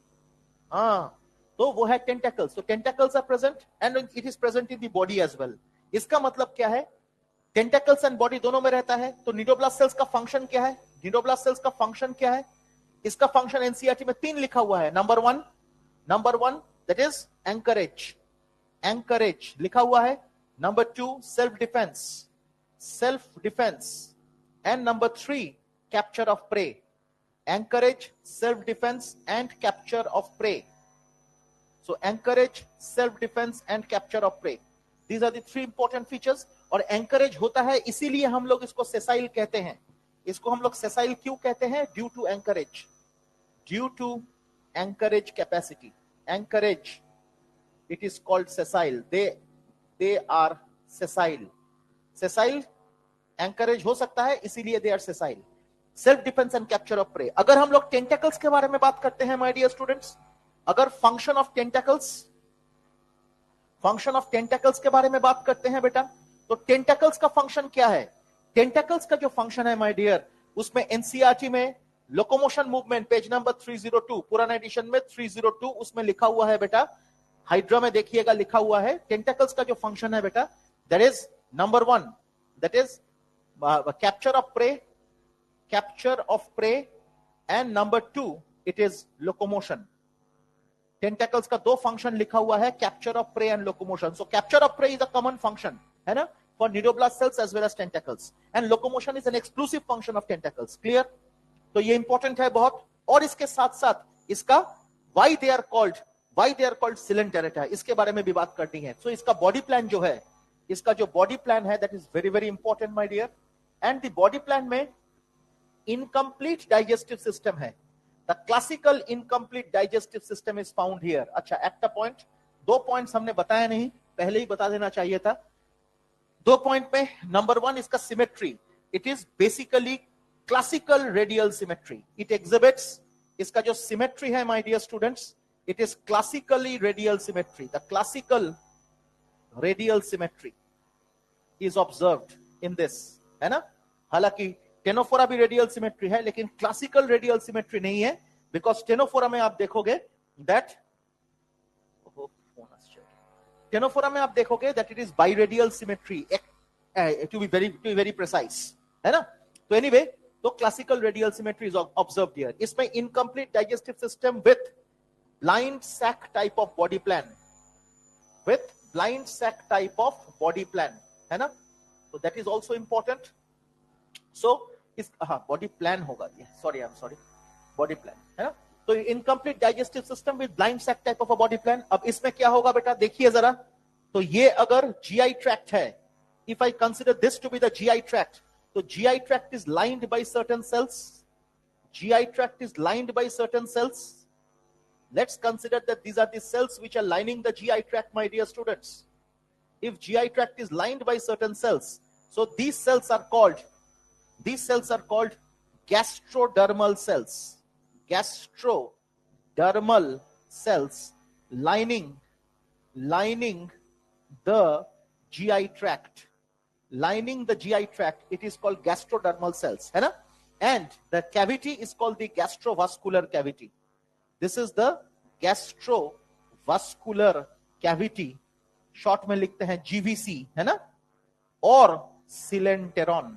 Speaker 1: हाँ तो वो है टेंटेकल्स. तो tentacles are present and it is present in the body as well. इसका मतलब क्या है? टेंटेकल्स एंड बॉडी दोनों में रहता है. तो निडोब्लास्ट सेल्स का फंक्शन क्या है? इसका फंक्शन एनसीईआरटी में 3 लिखा हुआ है. Number one that is anchorage लिखा हुआ है. Number 2 self defense And number 3, capture of prey. Anchorage, self-defense, and capture of prey. So anchorage, self-defense, and capture of prey. These are the 3 important features. और anchorage होता है, इसीलिए हम लोग इसको sessile कहते हैं. इसको हम लोग sessile क्यों कहते हैं? Due to anchorage. Due to anchorage capacity. Anchorage, it is called sessile. They are sessile. Sessile, anchorage हो सकता है, इसीलिए they are sessile. Self defense and capture of prey. अगर हम लोग tentacles के बारे में बात करते हैं, my dear students, अगर function of tentacles के बारे में बात करते हैं बेटा, तो tentacles का function क्या है? Tentacles का जो function है, my dear, उसमें NCERT में locomotion movement पेज नंबर 302, पुराना एडिशन में 302, उसमें लिखा हुआ है बेटा, हाइड्रा में देखिएगा लिखा हुआ है, टेंटेकल्स का जो फंक्शन है बेटा, that is number 1, that is capture of prey, and number 2 it is locomotion. Tentacles का 2 फंक्शन लिखा हुआ है, capture of prey and locomotion. So capture of prey is a common function, है ना, for cnidoblast cells as well as tentacles, and locomotion is an exclusive function of tentacles. Clear? तो ये important है बहुत. और इसके साथ साथ इसका why they are called coelenterata, इसके बारे में भी बात करनी है. सो इसका बॉडी प्लान जो है, इसका जो बॉडी प्लान है, that is very very important my dear. And the body plan में इनकम्प्लीट डाइजेस्टिव सिस्टम है. The classical incomplete digestive system is found here. अच्छा, एक्ट अ पॉइंट, 2 पॉइंट्स हमने बताया नहीं, पहले ही बता देना चाहिए था. 2 पॉइंट में नंबर 1 इसका symmetry. It is basically classical radial symmetry. It exhibits, इसका जो सिमेट्री है my dear students, it is classically radial symmetry. The classical radial symmetry is observed in this, है ना. हालांकि टेनोफोरा भी रेडियल सिमेट्री है, लेकिन क्लासिकल रेडियल सिमेट्री नहीं है, बिकॉज टेनोफोरा में आप देखोगे that it is biradial symmetry, to be very precise, है ना. तो एनीवे, तो classical radial symmetry is observed here. इसमें incomplete digestive system with blind sac type of body plan, है ना. so that is also important. so इस body plan होगा ये, sorry body plan, है ना. तो incomplete digestive system with blind sac type of a body plan. अब इसमें क्या होगा बेटा, देखिए जरा. तो ये अगर GI tract है, if I consider this to be the GI tract, तो GI tract is lined by certain cells. Let's consider that these are the cells which are lining the GI tract, my dear students. If GI tract is lined by certain cells, so these cells are called gastrodermal cells. Gastrodermal cells lining the GI tract. It is called gastrodermal cells, है ना? And the cavity is called the gastrovascular cavity. This is the gastrovascular cavity, short में लिखते हैं GVC, है ना, और coelenteron.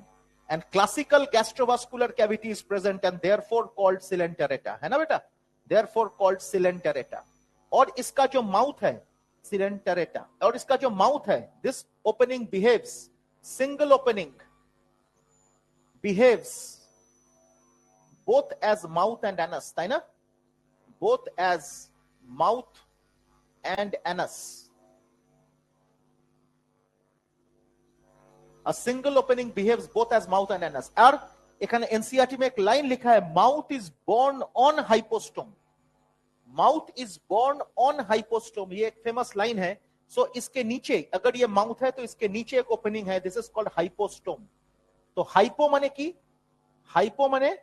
Speaker 1: And classical gastrovascular cavity is present and therefore called coelenterata, है ना बेटा, therefore called coelenterata. और इसका जो माउथ है coelenterata, और इसका जो माउथ है, this opening behaves, single opening behaves both as mouth and anus, है ना, both as mouth and anus. A single opening behaves both as mouth and anus. और एखाने एनसीईआरटी में एक लाइन लिखा है, mouth is borne on hypostome. Mouth is borne on hypostome, ये एक फेमस लाइन है. सो इसके नीचे, अगर ये माउथ है तो इसके नीचे एक ओपनिंग है, दिस इज कॉल्ड हाइपोस्टोम. तो हाइपो माने की, हाइपो माने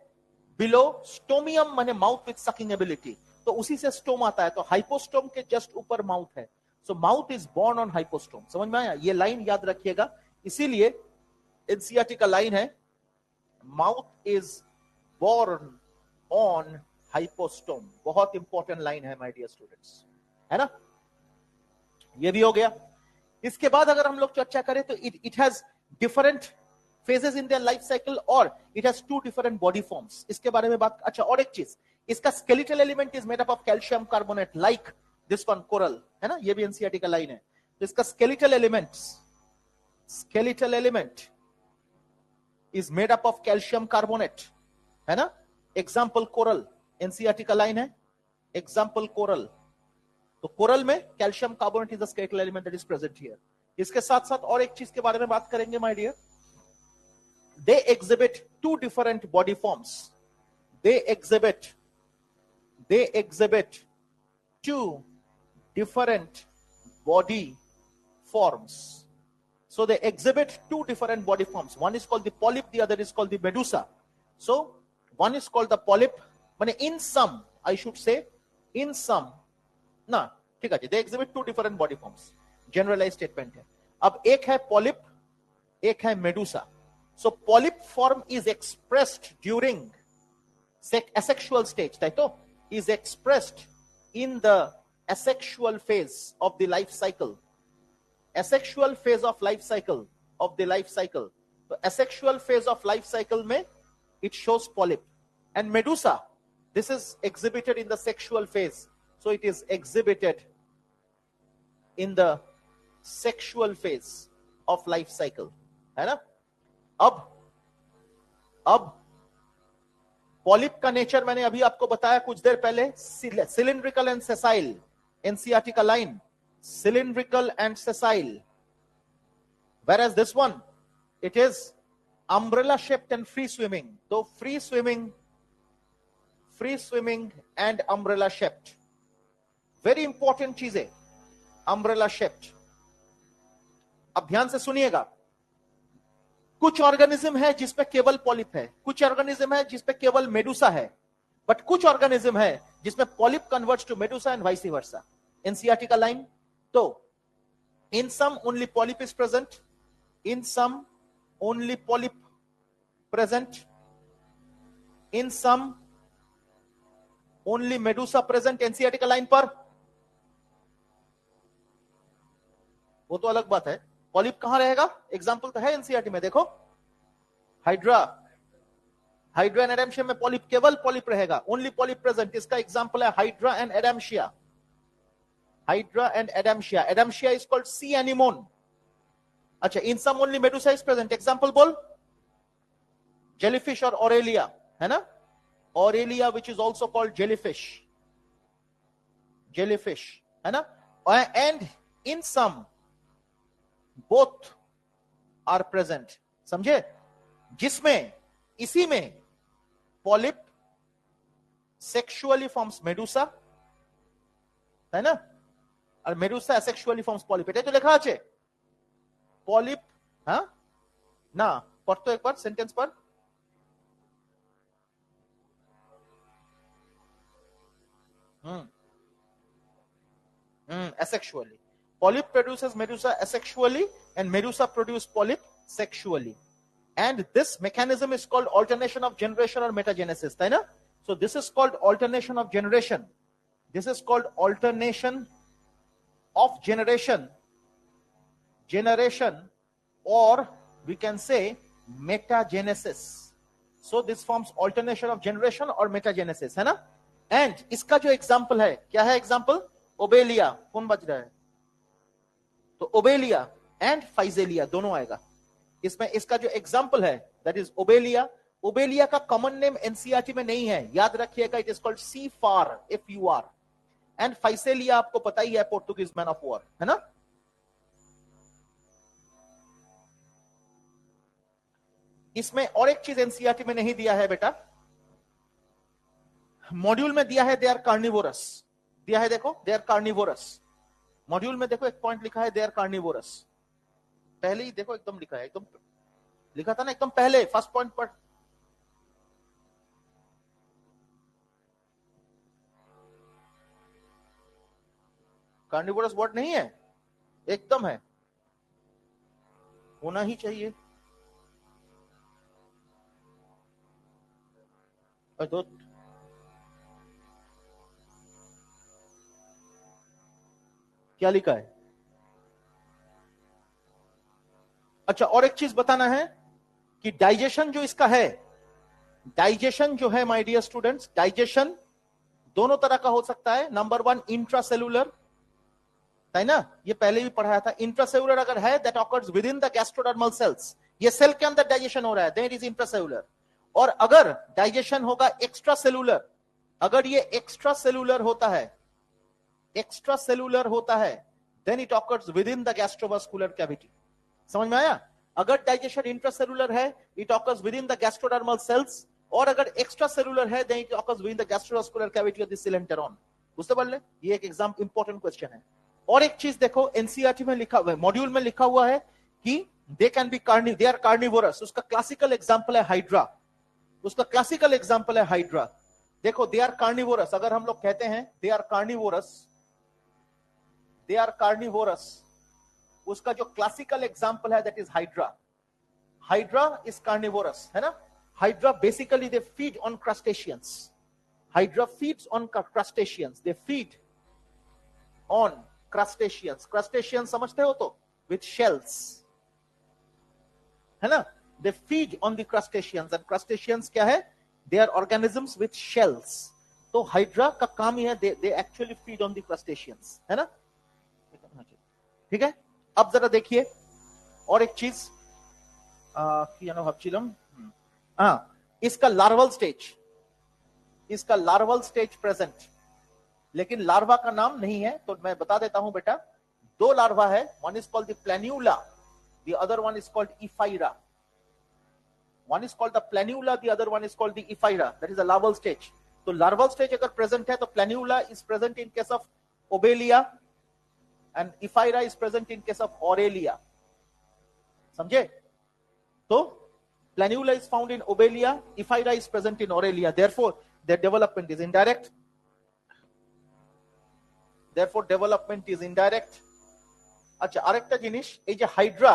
Speaker 1: बिलो, स्टोमियम माने माउथ विथ सकिंग एबिलिटी, तो उसी से स्टोम आता है. तो हाइपोस्टोम के जस्ट ऊपर माउथ है. So mouth is borne on hypostome. समझ में आया? ये लाइन याद रखिएगा. इसीलिए एनसीईआरटी का लाइन है, mouth is borne on hypostome. बहुत इंपॉर्टेंट लाइन है माय डियर स्टूडेंट्स, है ना. ये भी हो गया. इसके बाद अगर हम लोग चर्चा करें तो it has different phases in their life cycle or it has 2 different body forms. इसके बारे में बात. अच्छा, और एक चीज, इसका skeletal element is made up of calcium carbonate like this one coral, है ना. ये भी एनसीईआरटी का लाइन है. तो इसका skeletal element is made up of calcium carbonate, है ना. Example coral, NCERT का लाइन है. Example coral. तो कोरल में calcium carbonate is the skeletal element that is present here. इसके साथ साथ और एक चीज के बारे में बात करेंगे my dear. They exhibit two different body forms. They exhibit two different body forms. So they exhibit two different body forms. One is called the polyp, the other is called the medusa. So one is called the polyp. In some, I should say, in some, ना ठीक है, they exhibit two different body forms. Generalized statement है. अब एक है polyp, एक है medusa. So polyp form is expressed during asexual stage. तो is expressed in the asexual phase of the life cycle. Asexual phase of life cycle of the life cycle. So asexual phase of life cycle में it shows polyp. And medusa, this is exhibited in the sexual phase. So it is exhibited in the sexual phase of life cycle. है ना. अब polyp का nature मैंने अभी आपको बताया कुछ देर पहले. Cylindrical and sessile. एनसीईआरटी का line, cylindrical and sessile, whereas this one it is umbrella shaped and free swimming. So free swimming and umbrella shaped, very important चीज है. umbrella shaped. अब ध्यान से सुनिएगा. कुछ ऑर्गेनिज्म है जिसपे केवल पॉलिप है, कुछ ऑर्गेनिज्म है जिसपे केवल मेडुसा है, बट कुछ ऑर्गेनिज्म है जिसमें polyp converts to medusa and vice versa. NCERT का लाइन. तो in some only polyp is present, in some only polyp present, in some only medusa present. NCERT का लाइन पर वो तो अलग बात है. पॉलिप कहां रहेगा? एग्जांपल तो है एनसीईआरटी में. देखो हाइड्रा एंड एडैम्शिया में पॉलिप, केवल पॉलिप रहेगा. Only polyp present. इसका एग्जांपल है Hydra and Adamsia. Hydra and Adamsia. Adamsia is called sea anemone. अच्छा, in some only medusa is present. Example बोल. Jellyfish or Aurelia, है ना? Aurelia, which is also called jellyfish, है ना? And in some, both are present. समझे? जिसमें इसी में polyp sexually forms medusa, है ना? और मेडुसा एसेक्सुअली फॉर्म्स पॉलिप. এটা তো লেখা আছে पॉलिप. हाँ ना, पढ़ तो एक बार सेंटेंस पर. asexually. Polyp produces medusa asexually and medusa produce polyp sexually. And this mechanism is called alternation of generation or metagenesis, है ना? So this is called alternation of generation. This is called alternation of generation, or we can say metagenesis. So this forms alternation of generation or metagenesis, है ना? And इसका जो example है, क्या है example? Obelia. कौन बच रहा है? तो ओबेलिया एंड फाइजेलिया दोनों आएगा इसमें. इसका जो example है that is ओबेलिया. ओबेलिया का कॉमन नेम एनसीईआरटी में नहीं है, याद रखिएगा. It is called sea fur, FUR. And Physalia आपको पता ही है, पोर्टुगीज मैन ऑफ वॉर, है ना? इसमें और एक चीज एनसीईआरटी में नहीं दिया है बेटा, मॉड्यूल में दिया है. दे आर कार्निवोरस दिया है. देखो दे आर कार्निवोरस. मॉड्यूल में देखो एक पॉइंट लिखा है, दे आर कार्निवोरस. पहले ही देखो एकदम लिखा है, एकदम लिखा था ना एकदम पहले फर्स्ट पॉइंट पर. कार्निवोरस वर्ड नहीं है, एकदम है, होना ही चाहिए. तो क्या लिखा है? अच्छा, और एक चीज बताना है कि डाइजेशन जो इसका है, डाइजेशन जो है माय डियर स्टूडेंट्स, डाइजेशन दोनों तरह का हो सकता है. नंबर 1 इंट्रासेलुलर, है ना? ये पहले भी पढ़ाया था. इंट्रासेलुलर अगर है that occurs within the gastrodermal cells, ये सेल के अंदर डाइजेशन हो रहा है, देन इट इज इंट्रासेलुलर। और अगर डाइजेशन होगा एक्स्ट्रा सेलुलर, अगर ये एक्स्ट्रा सेलुलर होता है, एक्स्ट्रा सेलुलर होता है, then it occurs within the gastrovascular cavity. समझ में आया? अगर डाइजेशन इंट्रासेलुलर है, it occurs within the gastrodermal cells, और अगर एक्स्ट्रा सेलुलर है, then it occurs within the gastrovascular cavity of the coelenteron. बुझते पारले? ये एक एग्जाम इंपॉर्टेंट क्वेश्चन है। और एक चीज देखो, एनसीईआरटी में लिखा हुआ है, मॉड्यूल में लिखा हुआ है कि they can be they are carnivorous. उसका क्लासिकल एग्जांपल है हाइड्रा, उसका क्लासिकल एग्जांपल है हाइड्रा। देखो, दे आर कार्निवोरस, अगर हम लोग कहते हैं they are carnivorous, they are carnivorous, उसका जो क्लासिकल एग्जांपल है that is Hydra. Hydra is carnivorous, है ना? Hydra basically they feed on crustaceans. Hydra feeds on crustaceans, they feed on crustaceans. Crustaceans समझते हो तो, विथ शेल्स, है ना? दे feed on the crustaceans, and crustaceans क्या है? They are organisms with shells. तो हाइड्रा का काम ही है, they actually feed on the crustaceans, है ना? ठीक है। अब जरा देखिए और एक चीज, इसका लार्वल स्टेज, इसका लार्वल स्टेज प्रेजेंट, लेकिन लार्वा का नाम नहीं है, तो मैं बता देता हूं बेटा। दो लार्वा है, one is called the planula, the other one is called ephyra. One is called the planula, the other one is called the ephyra, that is the larval stage. तो लार्वल स्टेज अगर present है तो planula is present in case of Obelia and ephyra is present in case of Aurelia. समझे? तो प्लेन्यूला is found in Obelia, Ephyra is present in Aurelia. Therefore, their development is indirect. Therefore, development is indirect. আচ্ছা, আরেকটা জিনিস, এই যে Hydra,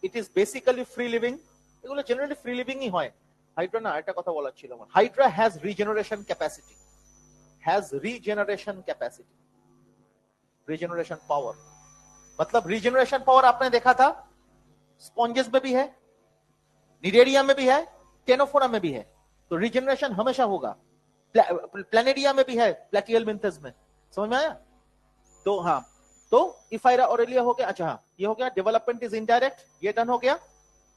Speaker 1: it is basically free living. এগুলো generally free living ই হয়। Hydra না, একটা কথা বলার ছিল আমার। Hydra has regeneration capacity, has regeneration capacity, regeneration power। मतलब regeneration power आपने देखा था स्पॉन्जेस में भी है, निडेरिया में भी है, टेनोफोरा में भी है। तो रिजेनरेशन हमेशा होगा। प्लेनेरिया में भी है, प्लेटियल मिंथस में। समझ में आया? तो हाँ, तो इफाइरा ऑरेलिया हो गया। अच्छा हाँ, ये हो गया, डेवलपमेंट इज इनडायरेक्ट, ये डन हो गया।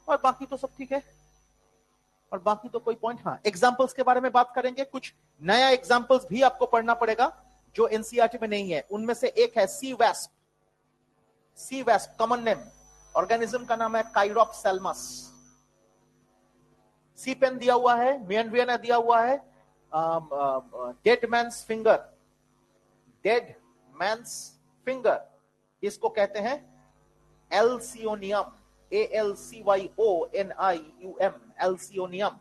Speaker 1: और बाकी तो सब ठीक है, और बाकी तो कोई पॉइंट, हाँ एग्जांपल्स के बारे में बात करेंगे। कुछ नया एग्जांपल्स भी आपको पढ़ना पड़ेगा जो एनसीईआरटी में नहीं है। उनमें से एक है सी वेस्प। सी वेस्प कॉमन नेम, ऑर्गेनिज्म का नाम है काइरोप्सैल्मस। सी पेन दिया हुआ है, मेयनवियना दिया हुआ है, dead man's finger, dead man's finger, इसको कहते हैं Alcyonium, ALCYONIUM, Alcyonium,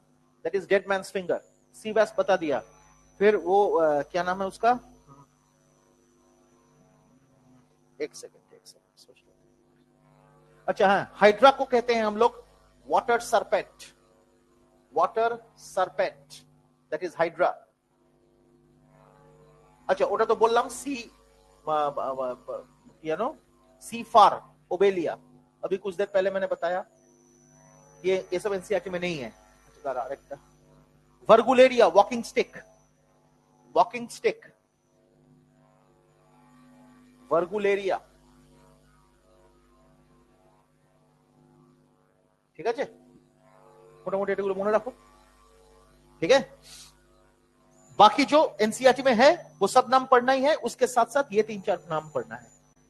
Speaker 1: that is dead man's finger. Sea wasp बता दिया। फिर वो क्या नाम है उसका, एक सेकेंड सोच लो। अच्छा हाँ, हाइड्रा को कहते हैं हम लोग water serpent, water serpent, that is hydra. अच्छा, ওটা তো বললাম सी, सी फार ओबेलिया, अभी कुछ देर पहले मैंने बताया। ये सब एनसीईआरटी में नहीं है। वर्गुलेरिया, वॉकिंग स्टिक, वॉकिंग स्टिक, वर्गुलेरिया। ঠিক আছে, मोटामोटी এগুলো মনে রাখো, ठीक है। बाकी जो एनसीईआरटी में है वो सब नाम पढ़ना ही है, उसके साथ साथ ये 3-4 नाम पढ़ना है,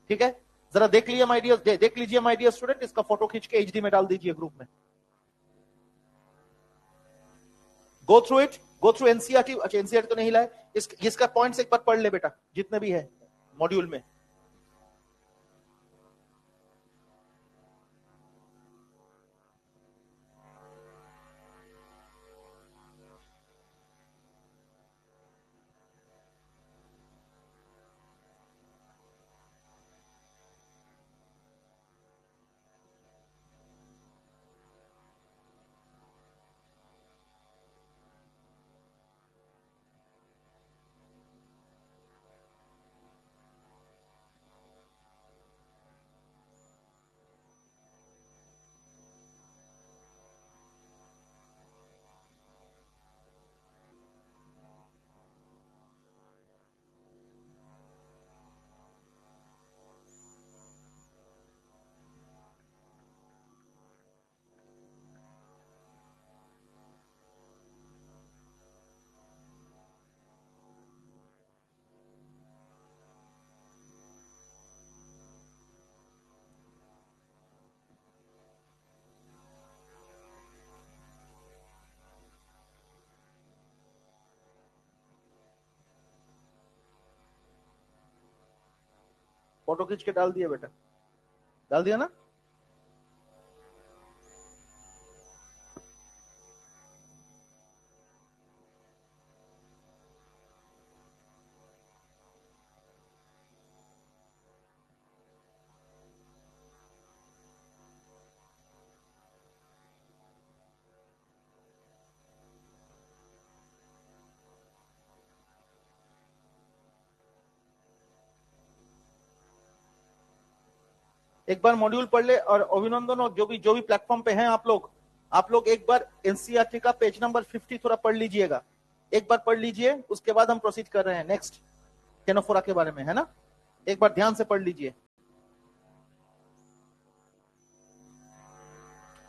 Speaker 1: ठीक है। जरा देख लीजिए माय डियर, देख लीजिए माय डियर स्टूडेंट, इसका फोटो खींच के एचडी में डाल दीजिए ग्रुप में। Go through it, go through NCERT. अच्छा, एनसीईआरटी तो नहीं लाए, इसका पॉइंट्स एक बार पढ़ ले बेटा, जितने भी है मॉड्यूल में। फोटो खींच के डाल दिया बेटा, डाल दिया ना। एक बार मॉड्यूल पढ़ ले, और अभिनंदन और जो भी प्लेटफॉर्म पे हैं आप लोग एक बार एनसीईआरटी का पेज नंबर 50 थोड़ा पढ़ लीजिएगा, एक बार पढ़ लीजिए, उसके बाद हम प्रोसीड कर रहे हैं नेक्स्ट टेनोफोरा के बारे में, है ना। एक बार ध्यान से पढ़ लीजिए।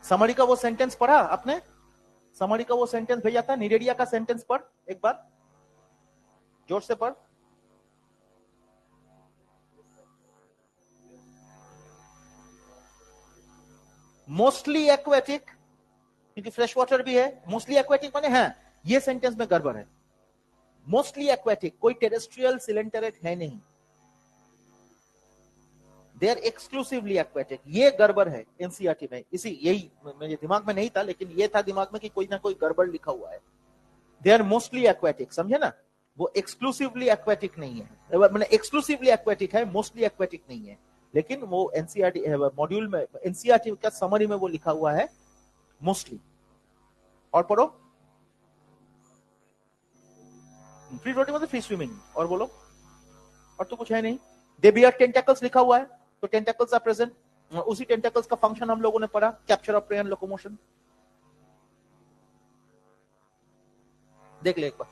Speaker 1: समरी का वो सेंटेंस पढ़ा आपने, समरी का वो सेंटेंस भेजा था, निरेडिया का सेंटेंस पढ़ एक बार, जोर से पढ़। मोस्टली एक्वेटिक, क्योंकि फ्रेश वाटर भी है, मोस्टली एक्वेटिक माने है, ये सेंटेंस में गड़बड़ है। मोस्टली एक्वेटिक, कोई टेरेस्ट्रियल सिलेंटरेट है नहीं, दे आर एक्सक्लूसिवली एक्वेटिक, ये गड़बड़ है एनसीईआरटी में। इसी यही मेरे दिमाग में नहीं था, लेकिन ये था दिमाग में कि कोई ना कोई गड़बड़ लिखा हुआ है। दे आर मोस्टली एक्वेटिक, समझे ना, वो एक्सक्लूसिवली एक्वेटिक नहीं है, मैंने एक्सक्लूसिवली एक्वेटिक है, मोस्टली एक्वेटिक नहीं है। लेकिन वो एनसीईआरटी मॉड्यूल में, एनसीईआरटी का समरी में वो लिखा हुआ है मोस्टली। और पढ़ो, फ्री फ्लोटिंग मतलब फ्री स्विमिंग, और बोलो, और तो कुछ है नहीं। दे बियर टेंटेकल्स लिखा हुआ है, तो टेंटेकल्स आर प्रेजेंट, उसी टेंटेकल्स का फंक्शन हम लोगों ने पढ़ा, capture of prey and locomotion. देख ले एक बार,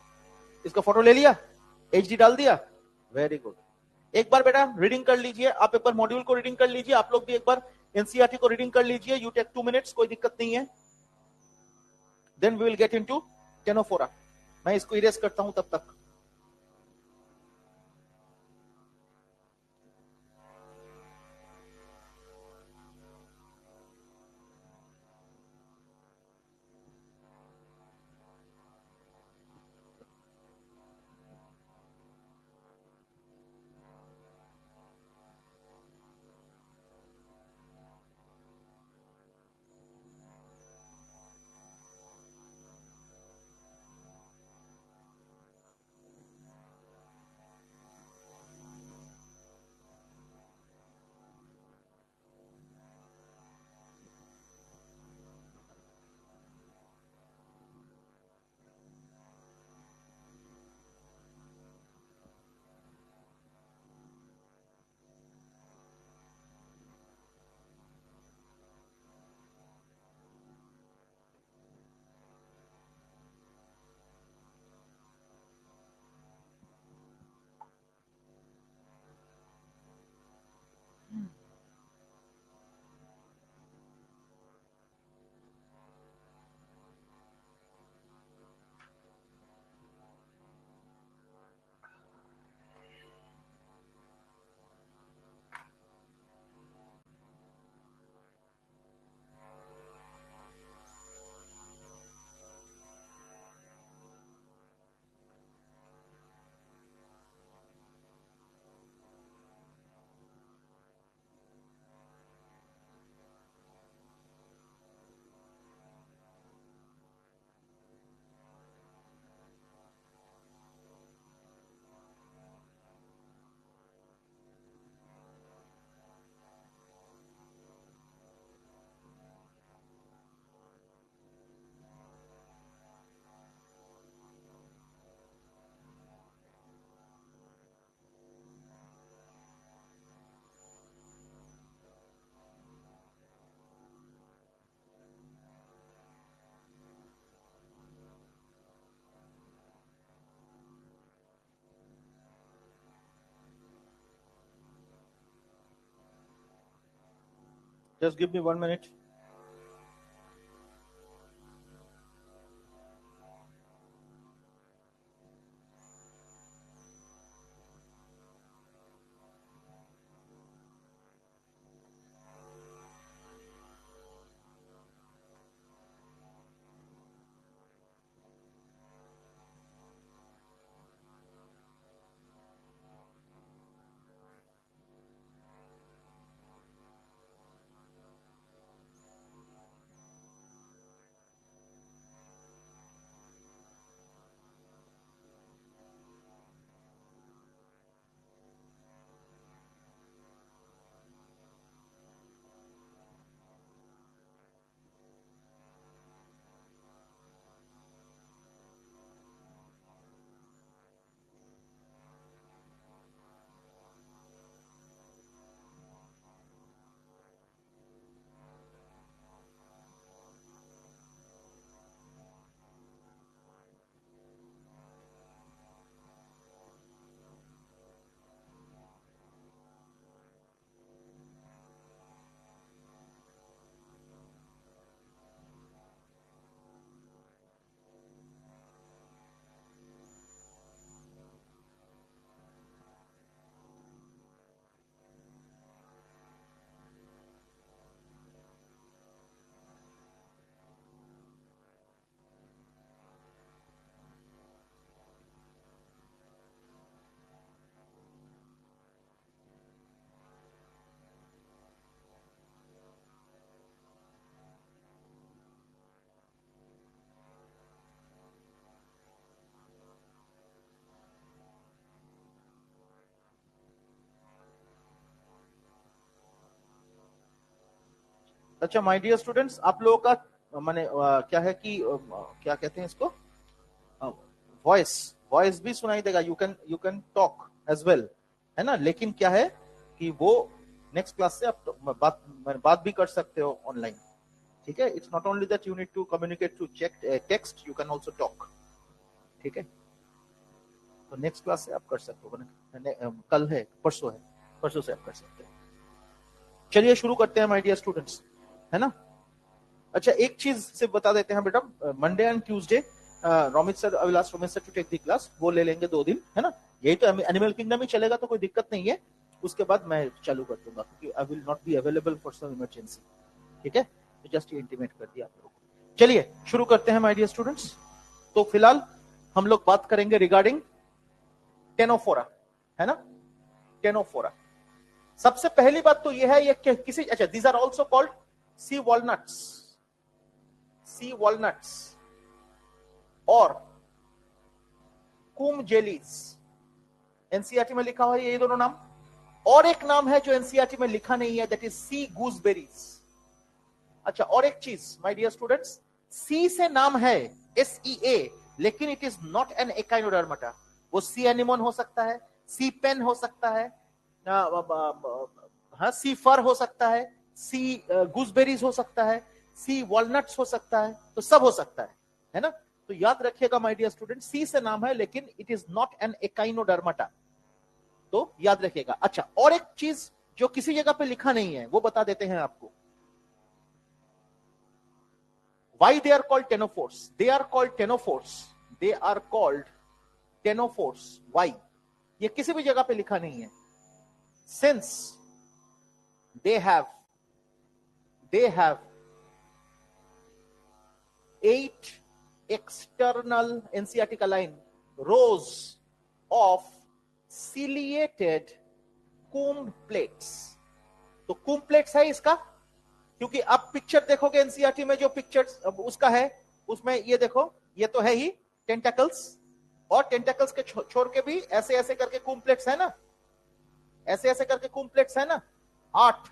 Speaker 1: इसका फोटो ले लिया, एचडी डाल दिया, वेरी गुड। एक बार बेटा रीडिंग कर लीजिए, आप एक बार मॉड्यूल को रीडिंग कर लीजिए, आप लोग भी एक बार एनसीईआरटी को रीडिंग कर लीजिए, यू टेक 2 मिनट्स, कोई दिक्कत नहीं है। Then we will get into Ctenophora. मैं इसको इरेज करता हूं तब तक। Just give me 1 minute. अच्छा माय डियर स्टूडेंट्स, आप लोगों का माने क्या है कि क्या कहते हैं इसको, वॉइस भी सुनाई देगा, you can talk as well, है ना, लेकिन क्या है कि वो नेक्स्ट क्लास से आप बात भी कर सकते हो ऑनलाइन, ठीक है। It's not only that you need to communicate through text, you can also talk, ठीक है। तो नेक्स्ट क्लास से आप कर सकते हो, कल है परसों से आप कर सकते हो। चलिए शुरू करते हैं माय डियर स्टूडेंट्स, है ना। अच्छा एक चीज से बता देते हैं बेटा, Monday and Tuesday Romit sir, Abhilash Romit sir to take the class, वो ले लेंगे 2 दिन, है ना। यही तो एनिमल किंगडम ही चलेगा तो कोई दिक्कत नहीं है, उसके बाद मैं चालू कर दूंगा क्योंकि I will not be available for some emergency, ठीक है। तो जस्ट ये इंटीमेट कर दिया आप लोगों को। चलिए शुरू करते हैं माय डियर स्टूडेंट्स। तो फिलहाल हम लोग बात करेंगे रिगार्डिंग टेनोफोरा, है ना, टेनोफोरा। सबसे पहली बात तो यह है, ये किसी, अच्छा these are also called sea walnuts और कुम जेलीज। एनसीईआरटी में लिखा हुआ है ये दोनों नाम, और एक नाम है जो एनसीईआरटी में लिखा नहीं है, दैट इज सी गूसबेरीज। अच्छा और एक चीज माय डियर स्टूडेंट्स, सी से नाम है SEA, लेकिन it is not an Echinodermata. वो सी एनिमोन हो सकता है, सी पेन हो सकता है, हाँ सी फर हो सकता है, सी गूसबेरीज हो सकता है, सी वॉलनट्स हो सकता है, तो सब हो सकता है ना। तो याद रखिएगा माय डियर स्टूडेंट, सी से नाम है लेकिन it is not an Echinodermata, तो याद रखिएगा। अच्छा और एक चीज जो किसी जगह पे लिखा नहीं है वो बता देते हैं आपको, why they are called ctenophores, they are called ctenophores, why ये किसी भी जगह पे लिखा नहीं है, since they have 8 external NCERT का line rows of ciliated comb plates। तो comb plates है इसका, क्योंकि आप पिक्चर देखोगे एनसीईआरटी में जो पिक्चर उसका है, उसमें ये देखो, ये तो है ही टेंटाकल्स, और टेंटाकल्स के छोड़ के भी ऐसे ऐसे करके कॉम्प्लेक्स है ना, ऐसे ऐसे करके कॉम्प्लेक्स है ना, 8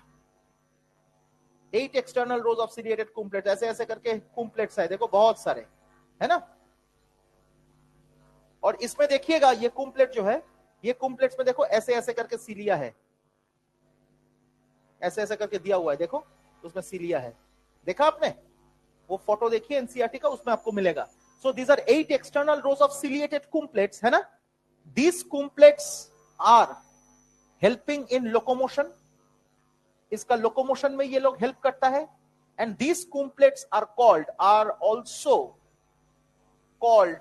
Speaker 1: external rows of ciliated complex, ऐसे ऐसे करके कॉम्प्लेक्स है, देखो बहुत सारे, है ना। और इसमें देखिएगा ये कॉम्प्लेक्स जो है, ये कॉम्प्लेक्स में देखो ऐसे ऐसे करके सीलिया है, ऐसे ऐसे करके दिया हुआ है, देखो उसमें सीलिया है, देखा आपने, वो फोटो देखिए एनसीईआरटी का, उसमें आपको मिलेगा। So these are 8 external rows of ciliated comb plates, है ना। These comb plates are helping in locomotion, इसका लोकोमोशन में ये लोग हेल्प करता है। And these comb plates are also called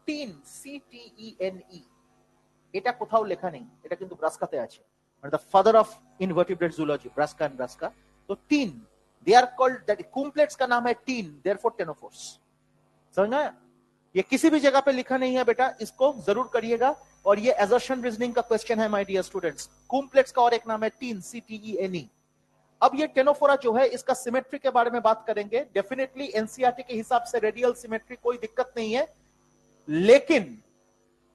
Speaker 1: ctene, CTENE। এটা কোথাও লেখা নেই, এটা কিন্তু ব্রাস্কাতে আছে, মানে the father of invertebrate zoology, Brusca and Brusca. तो टीन, they are called, that complex का नाम है टीन, therefore टेनोफोर्स। समझ में आया? ये किसी भी जगह पे लिखा नहीं है बेटा, इसको जरूर करिएगा, और ये असर्शन रीजनिंग का क्वेश्चन है माय डियर स्टूडेंट्स। कॉम्प्लेक्स का और एक नाम है टीन, CTENE। अब ये टेनोफोरा जो है, इसका सिमेट्री के बारे में बात करेंगे। डेफिनेटली एनसीईआरटी के हिसाब से रेडियल सिमेट्री कोई दिक्कत नहीं है, लेकिन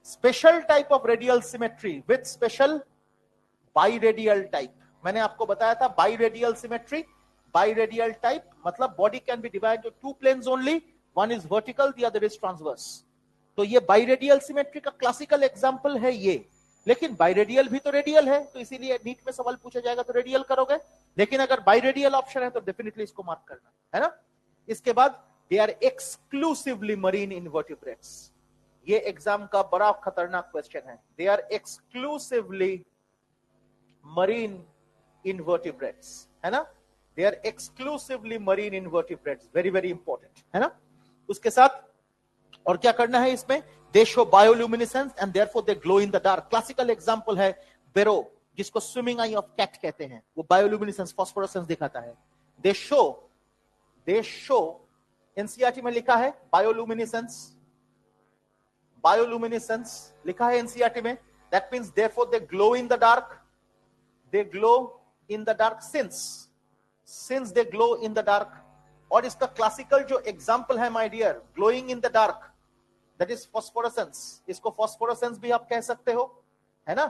Speaker 1: special type of radial symmetry with special biradial type. मैंने आपको बताया था बाइरेडियल सिमेट्री, बाइरेडियल टाइप मतलब body can be divided to 2 planes only, one is vertical, the other is transverse. तो ये बाइरेडियल सिमेट्री का क्लासिकल एग्जांपल है ये, लेकिन बाइरेडियल भी तो रेडियल है, तो इसीलिए नीट में सवाल पूछा जाएगा तो रेडियल करोगे, लेकिन अगर बाइरेडियल ऑप्शन है तो डेफिनेटली इसको मार्क करना है ना। इसके बाद they are exclusively marine invertebrates, ये एग्जाम का बड़ा खतरनाक क्वेश्चन है। They are exclusively marine invertebrates, है ना, they are exclusively marine invertebrates, very very important, है ना। उसके साथ और क्या करना है इसमें, they show bioluminescence and therefore they glow in the dark. Classical example है बेरो, जिसको स्विमिंग आई ऑफ कैट कहते हैं, वो बायोल्यूमिनेसेंस, फास्फोरेसेंस दिखाता है। दे शो एनसीईआरटी में लिखा है बायोल्यूमिनेसेंस लिखा है एनसीईआरटी में, that means therefore they glow in the dark, they glow in the dark since they glow in the dark. और इसका क्लासिकल जो एग्जांपल है my dear, glowing in the dark, that is phosphorescence. इसको phosphorescence भी आप कह सकते हो, है ना,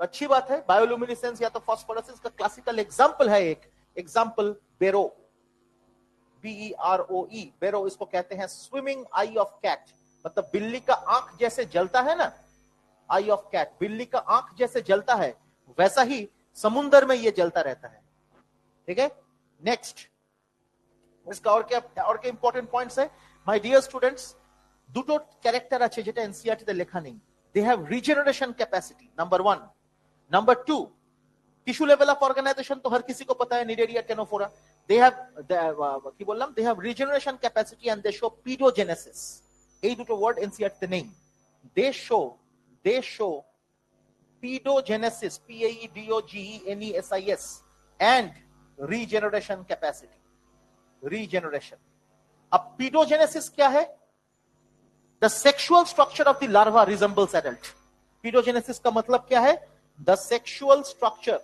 Speaker 1: अच्छी बात है। बायोल्यूमिनेसेंस या तो फास्फोरेसेंस का क्लासिकल एग्जांपल है एक, एग्जाम्पल बेरो, BEROE, बेरो, इसको कहते हैं स्विमिंग आई ऑफ कैट, मतलब बिल्ली का आंख जैसे जलता है ना, आई ऑफ कैट, बिल्ली का आंख जैसे जलता है वैसा ही समुंदर में ये जलता रहता है। ठीक है, नेक्स्ट इसका और क्या इंपॉर्टेंट पॉइंट्स है माय डियर स्टूडेंट्स। দুটো ক্যারেক্টার আছে যেটা এনসিইআরটি তে লেখা নেই। They have regeneration capacity, number 1। Number 2, tissue level of organisation तो हर किसी को पता है, निडेरिया टेनोफोरा। दे हैव কি বললাম, they have regeneration capacity and they show paedogenesis. এই দুটো ওয়ার্ড এনসিইআরটি তে নেই। They show paedogenesis, PAEDOGENESIS and regeneration capacity, regeneration. अब पीडोजेनेसिस क्या है? The sexual structure of the larva resembles adult. Pedogenesis का मतलब क्या है? The sexual structure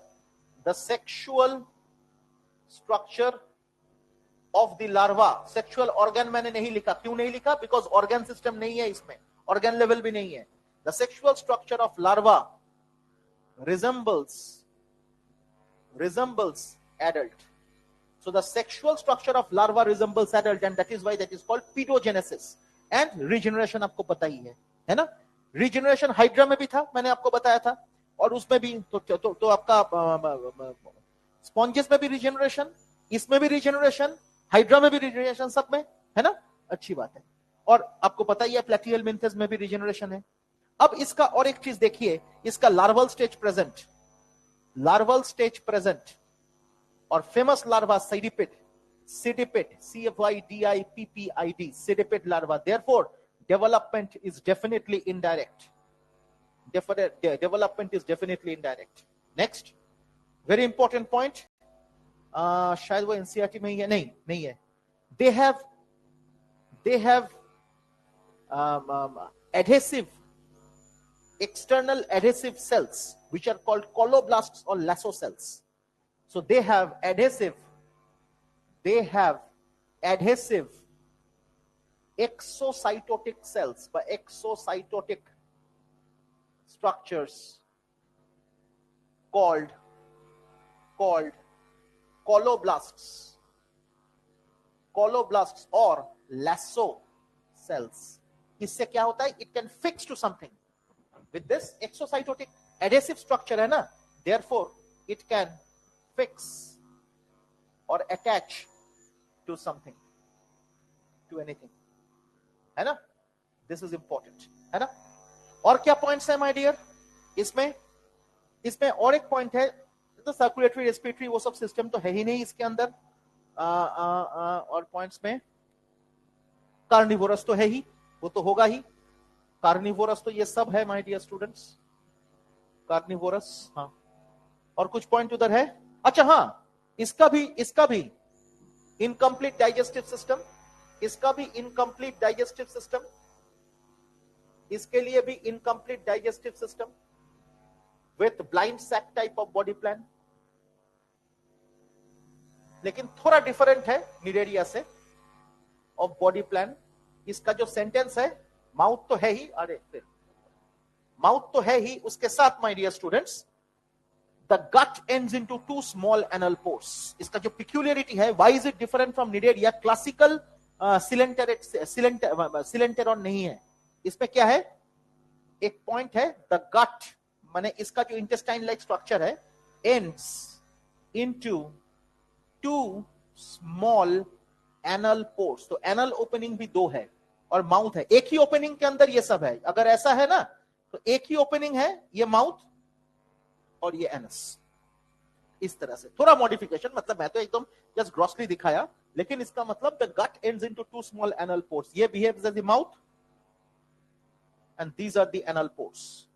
Speaker 1: of the larva, sexual organ मैंने नहीं लिखा। क्यों नहीं लिखा? Because organ system नहीं है इसमें, organ level भी नहीं है। The sexual structure of larva resembles adult. So the sexual structure of larva resembles adult and that is why that is called pedogenesis. And regeneration आपको पता ही है ना। रीजनरेशन हाइड्रा में भी था, मैंने आपको बताया था, और उसमें भी तो आपका स्पॉन्जेस में भी रीजनरेशन, इसमें भी रीजनरेशन, हाइड्रा में भी रीजनरेशन, सब में है ना, अच्छी बात है। और आपको पता ही है प्लेटियल मिंथेस में भी रीजनरेशन है। अब इसका और एक चीज देखिए, इसका लार्वल स्टेज प्रेजेंट और famous larva cydippid, CFYDIPPID, Sidipid larva. Therefore, development is definitely indirect. Development is definitely indirect. Next, very important point. शायद वो एनसीईआरटी में ही है, नहीं है। They have adhesive, external adhesive cells which are called colloblasts or lasso cells. So they have adhesive exocytotic cells, by exocytotic structures called colloblasts or lasso cells. इससे क्या होता है? It can fix to something. With this exocytotic adhesive structure है ना, therefore it can fix or attach to something, to anything, है ना। This is important, है ना। और क्या पॉइंट्स है माय डियर इसमें? और एक पॉइंट है, तो सर्कुलेटरी रेस्पिरेटरी वो सब सिस्टम तो है ही नहीं इसके अंदर। और पॉइंट्स में कार्निवोरस तो है ही, वो तो होगा ही। कार्निवोरस तो ये सब है माय डियर स्टूडेंट्स, कार्निवोरस। हाँ, और कुछ पॉइंट उधर है। अच्छा हाँ, इसका भी इनकम्प्लीट डाइजेस्टिव सिस्टम, इसके लिए भी incomplete digestive system with blind sac type of body plan, लेकिन थोड़ा डिफरेंट है निडेरिया से ऑफ बॉडी प्लान। इसका जो सेंटेंस है, माउथ तो है ही, माउथ तो है ही, उसके साथ my dear students the gut ends into two small anal pores. इसका जो peculiarity है, why is it different from nidaria? Classical सिलेंटेरॉन नहीं है इसमें। क्या है? एक पॉइंट है, the gut, माने इसका जो intestine like structure है, ends into two small anal pores. तो anal opening भी दो है और माउथ है। एक ही ओपनिंग के अंदर ये सब है। अगर ऐसा है ना, तो एक ही ओपनिंग है, ये माउथ और ये एनस। इस तरह से थोड़ा मॉडिफिकेशन, मतलब मैं तो एकदम जस्ट ग्रॉसली दिखाया, लेकिन इसका मतलब the gut ends into two small anal pores. ये behaves as the mouth and these are the anal pores.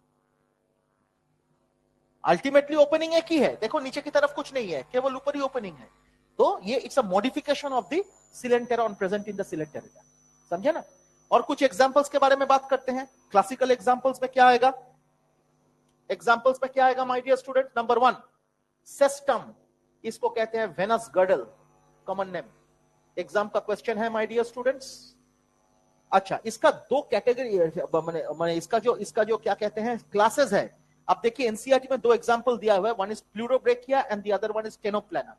Speaker 1: Ultimately opening एक ही है, देखो नीचे की तरफ कुछ नहीं है, केवल ऊपर ही ओपनिंग है। तो ये it's a modification of the coelenteron present in the Coelenteria. समझे ना। और कुछ एग्जांपल्स के बारे में बात करते हैं। क्लासिकल एग्जांपल्स में क्या आएगा? एग्जांपल्स में क्या आएगा my dear student? Number 1, Cestum, इसको कहते हैं Venus girdle, common name. Exam का क्वेश्चन है माय डियर स्टूडेंट्स। अच्छा, इसका दो कैटेगरी, इसका जो क्या कहते हैं क्लासेस है। अब देखिए एनसीईआरटी में दो एग्जांपल दिया हुआ है, one is Pleurobrachia and the other one is Ctenoplana.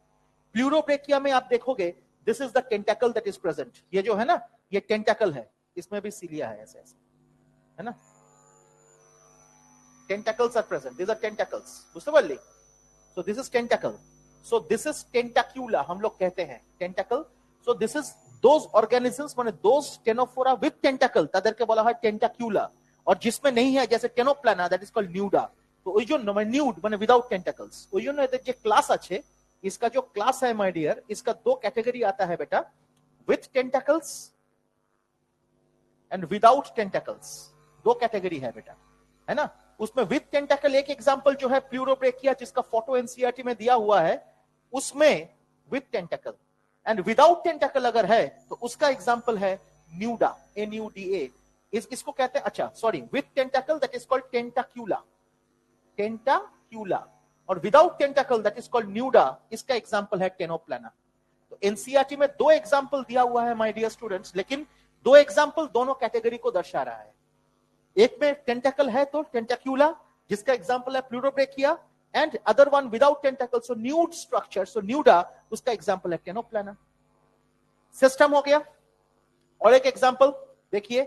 Speaker 1: Pleurobrachia में आप देखोगे this is the tentacle that is present, ये जो है ना ये टेंटेकल है, इसमें भी सीलिया है ऐसे ऐसे, है ना, tentacles are present, these are tentacles, बुझते पारली? So this is tentacle, so this is tentacula हम लोग कहते हैं tentacle, so this is those organisms माने those ctenophora with tentacle तादेरके बोला है tentacula, और जिसमें नहीं है जैसे टेनोप्लाना that is called nuda, तो ওই जो nude माने without tentacles, ওই জন্য এদের যে ক্লাস আছে, इसका जो क्लास है माय डियर, इसका दो कैटेगरी आता है बेटा, with tentacles and without tentacles, दो कैटेगरी है बेटा, है ना। उसमें विद टेंटेकल एक एग्जांपल जो है प्लूरोब्रेकिया जिसका फोटो एनसीईआरटी में दिया हुआ है, उसमें with tentacle, and without tentacle अगर है तो उसका एग्जांपल है न्यूडा, NUDA, इसको कहते हैं, अच्छा sorry, with tentacle that is called Tentaculata, Tentaculata, और without tentacle that is called Nuda, इसका एग्जांपल है टेनोप्लाना। तो एनसीईआरटी में दो एग्जांपल दिया हुआ है माय डियर स्टूडेंट्स, लेकिन दो एग्जांपल दोनों कैटेगरी को दर्शा रहा है, एक में टेंटेकल है तो टेंटाक्यूला जिसका एग्जांपल है Pleurobrachia, and other one without tentacle so nude structure, so Nuda, उसका एग्जांपल है टेनोप्लाना। सिस्टम हो गया। और एक एग्जांपल देखिए,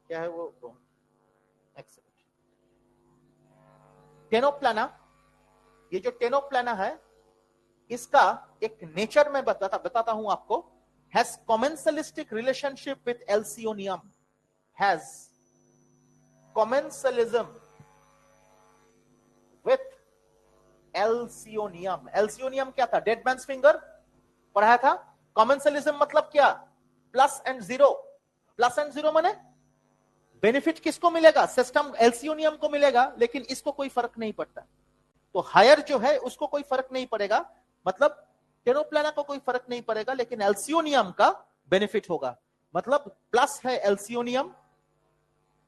Speaker 1: क्या है वो, टेनोप्लाना, ये जो टेनोप्लाना है इसका एक नेचर में बताता हूं आपको, has commensalistic relationship with Alcyonium, has commensalism with Alcyonium। Alcyonium क्या था, डेड मैन्स फिंगर पढ़ाया था। commensalism मतलब क्या, plus and zero, plus and zero माने बेनिफिट किसको मिलेगा, सिस्टम एल्सियोनियम को मिलेगा, लेकिन इसको कोई फर्क नहीं पड़ता, तो हायर जो है उसको कोई फर्क नहीं पड़ेगा, मतलब टेनोप्लाना को कोई फर्क नहीं पड़ेगा, लेकिन एल्सियोनियम का बेनिफिट होगा, मतलब प्लस है एल्सियोनियम,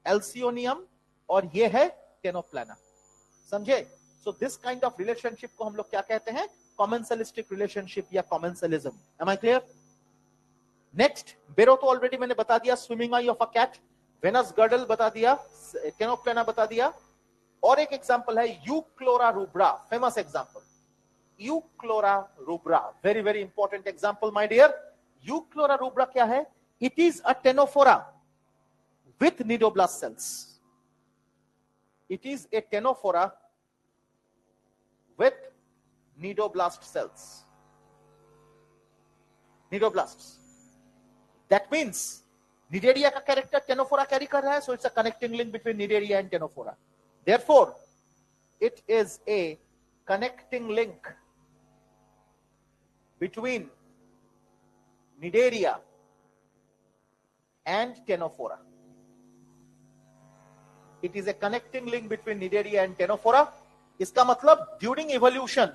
Speaker 1: एल्सियोनियम और ये है टेनोप्लाना, समझे। So this kind of relationship को हम लोग क्या कहते हैं, कॉमेंसलिस्टिक रिलेशनशिप या commensalism. Am I clear? Next, Beroe तो ऑलरेडी मैंने बता दिया, swimming eye of a cat, Venus girdle बता दिया, टेनोप्लाना बता दिया, और एक एग्जांपल है Euchlora rubra, famous example, Euchlora rubra, very very important example my dear। Euchlora rubra क्या है, it is a ctenophora with nidoblast cells, it is a ctenophora with nidoblast cells, nidoblasts, that means nidaria का character ctenophora carry कर रहा है, so it's a connecting link between nidaria and ctenophora, therefore it is a connecting link between nidaria and ctenophora, it is a connecting link between nidaria and ctenophora। इसका मतलब during evolution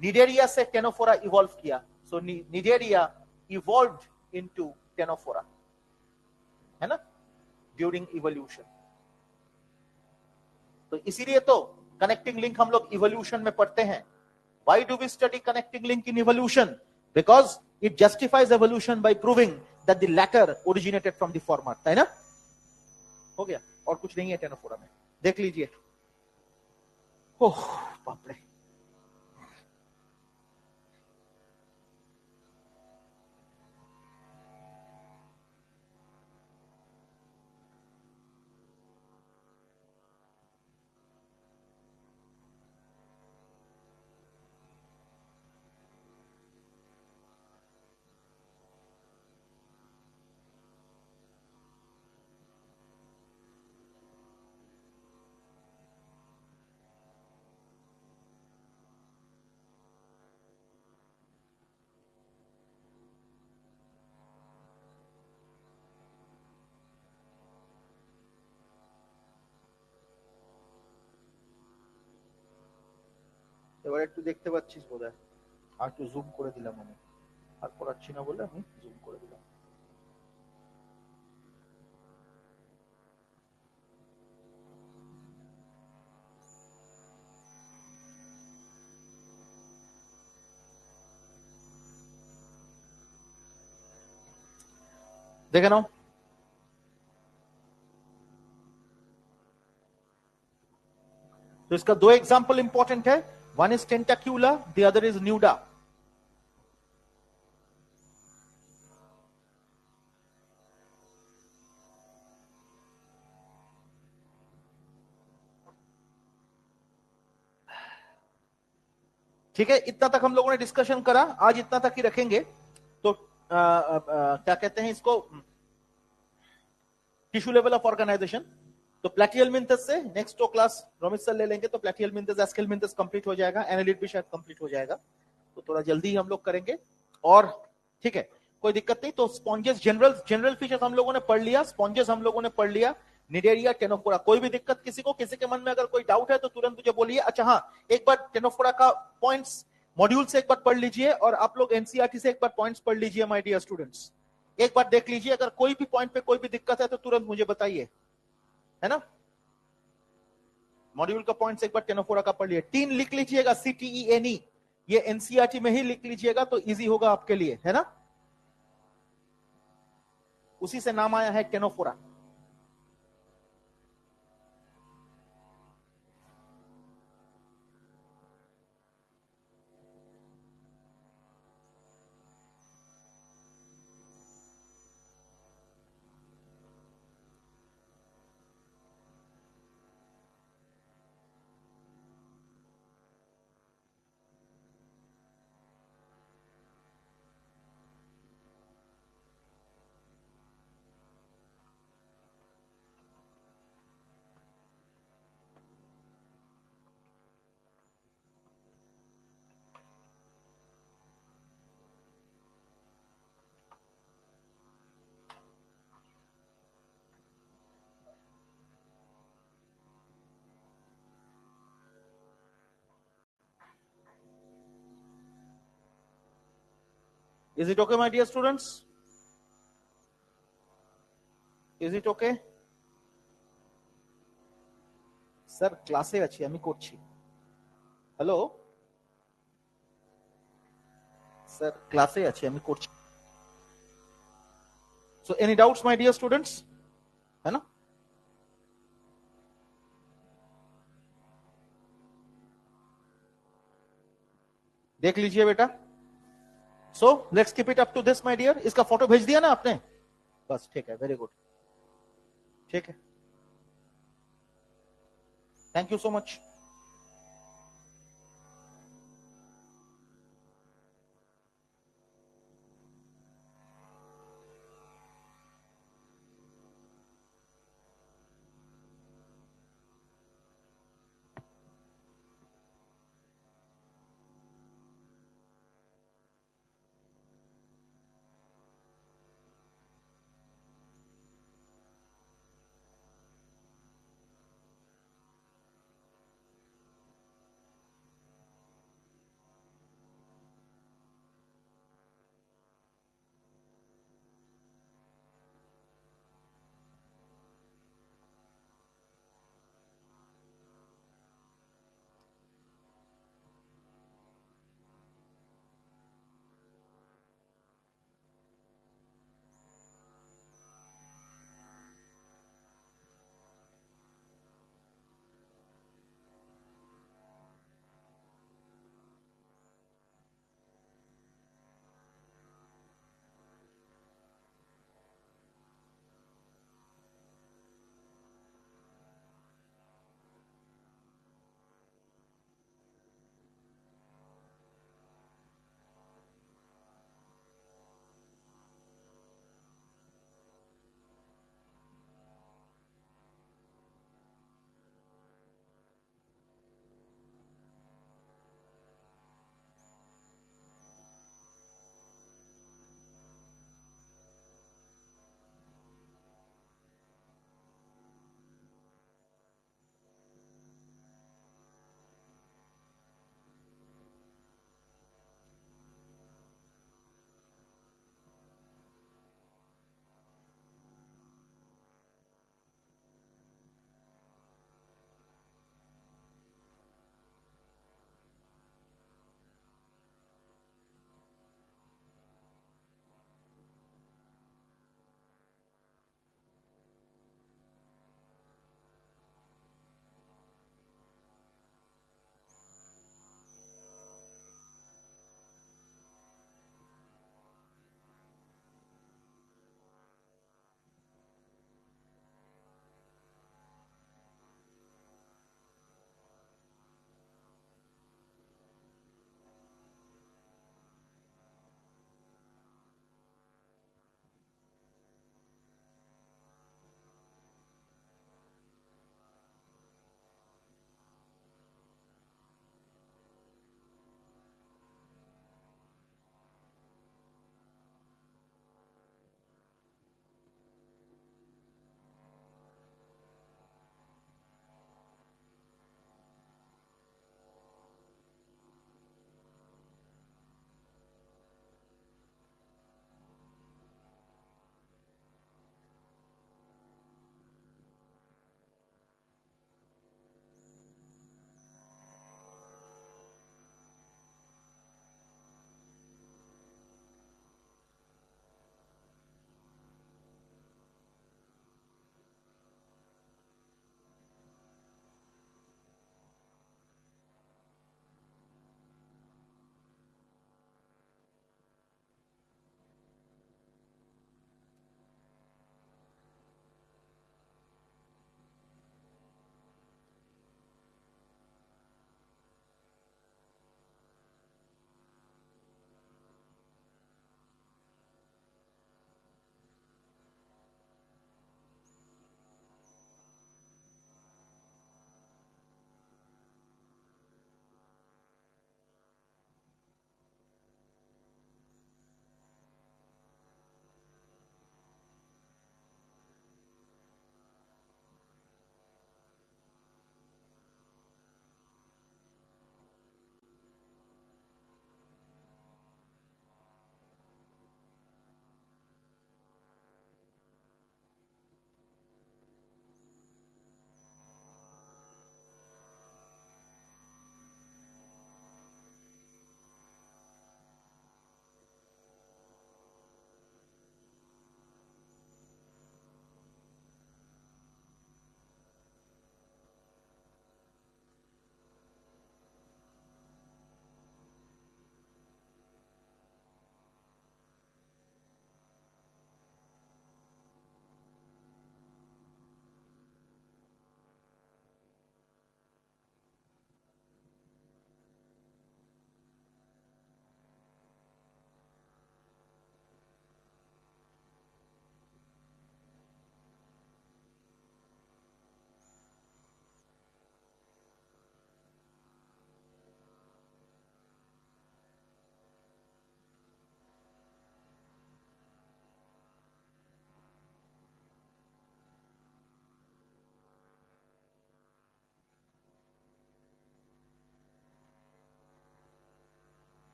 Speaker 1: Cnidaria से Ctenophora evolve किया, सो Cnidaria evolved into Ctenophora, है ना, during evolution. तो इसीलिए तो connecting link हम लोग इवोल्यूशन में पढ़ते हैं। Why do we study connecting link in evolution? Because it justifies evolution by proving that the latter originated from the former, है ना, हो गया, और कुछ नहीं है टेनोफोरा में, देख लीजिए। ओह बाप रे, এবার একটু দেখতে পাচ্ছিস বোধহয়, আর একটু জুম করে দিলাম আমি, আর পড়াচ্ছি না বলে আমি জুম করে দিলাম। देखे नाओ, तो इसका दो एग्जांपल इंपॉर्टेंट है, One is tentacula, the other is nuda. ठीक है, इतना तक हम लोगों ने डिस्कशन करा, आज इतना तक ही रखेंगे। तो क्या कहते हैं इसको, टिश्यू लेवल ऑफ ऑर्गेनाइजेशन। तो प्लैटिहेल्मिन्थस से नेक्स्ट तो क्लास रोमित सर ले लेंगे, तो प्लैटिहेल्मिन्थस एस्केल्मिन्थस कंप्लीट हो जाएगा, एनालिट भी शायद कंप्लीट हो जाएगा, तो थोड़ा जल्दी हम लोग करेंगे। और ठीक है, कोई दिक्कत नहीं। तो स्पॉन्जेस, जनरल फीचर्स हम लोगों ने पढ़ लिया, स्पॉन्जेस हम लोगों ने पढ़ लिया, निडेरिया, टेनोफोरा। कोई भी दिक्कत किसी को, किसी के मन में अगर कोई डाउट है तो तुरंत मुझे बोलिए। अच्छा हाँ, एक बार टेनोफोरा का पॉइंट्स मॉड्यूल से एक बार पढ़ लीजिए, और आप लोग एनसीईआरटी से एक बार पॉइंट्स पढ़ लीजिए माय डियर स्टूडेंट्स। एक बार देख लीजिए, अगर कोई भी पॉइंट पे कोई भी दिक्कत है तो तुरंत मुझे बताइए, है ना। मॉड्यूल का पॉइंट्स एक बार टेनोफोरा का पढ़ लिए। 3 लिख लीजिएगा, CTENE, ये एनसीईआरटी में ही लिख लीजिएगा तो इजी होगा आपके लिए, है ना। उसी से नाम आया है Ctenophora. Is it okay, my dear students? Is it okay? Sir, class achi ami korchi. Hello? Sir, class achi ami korchi. So any doubts, my dear students? है ना? देख लीजिए बेटा। So let's keep it up to this, my dear. इसका photo भेज दिया ना आपने? बस ठीक है, वेरी गुड, ठीक है, थैंक यू सो मच।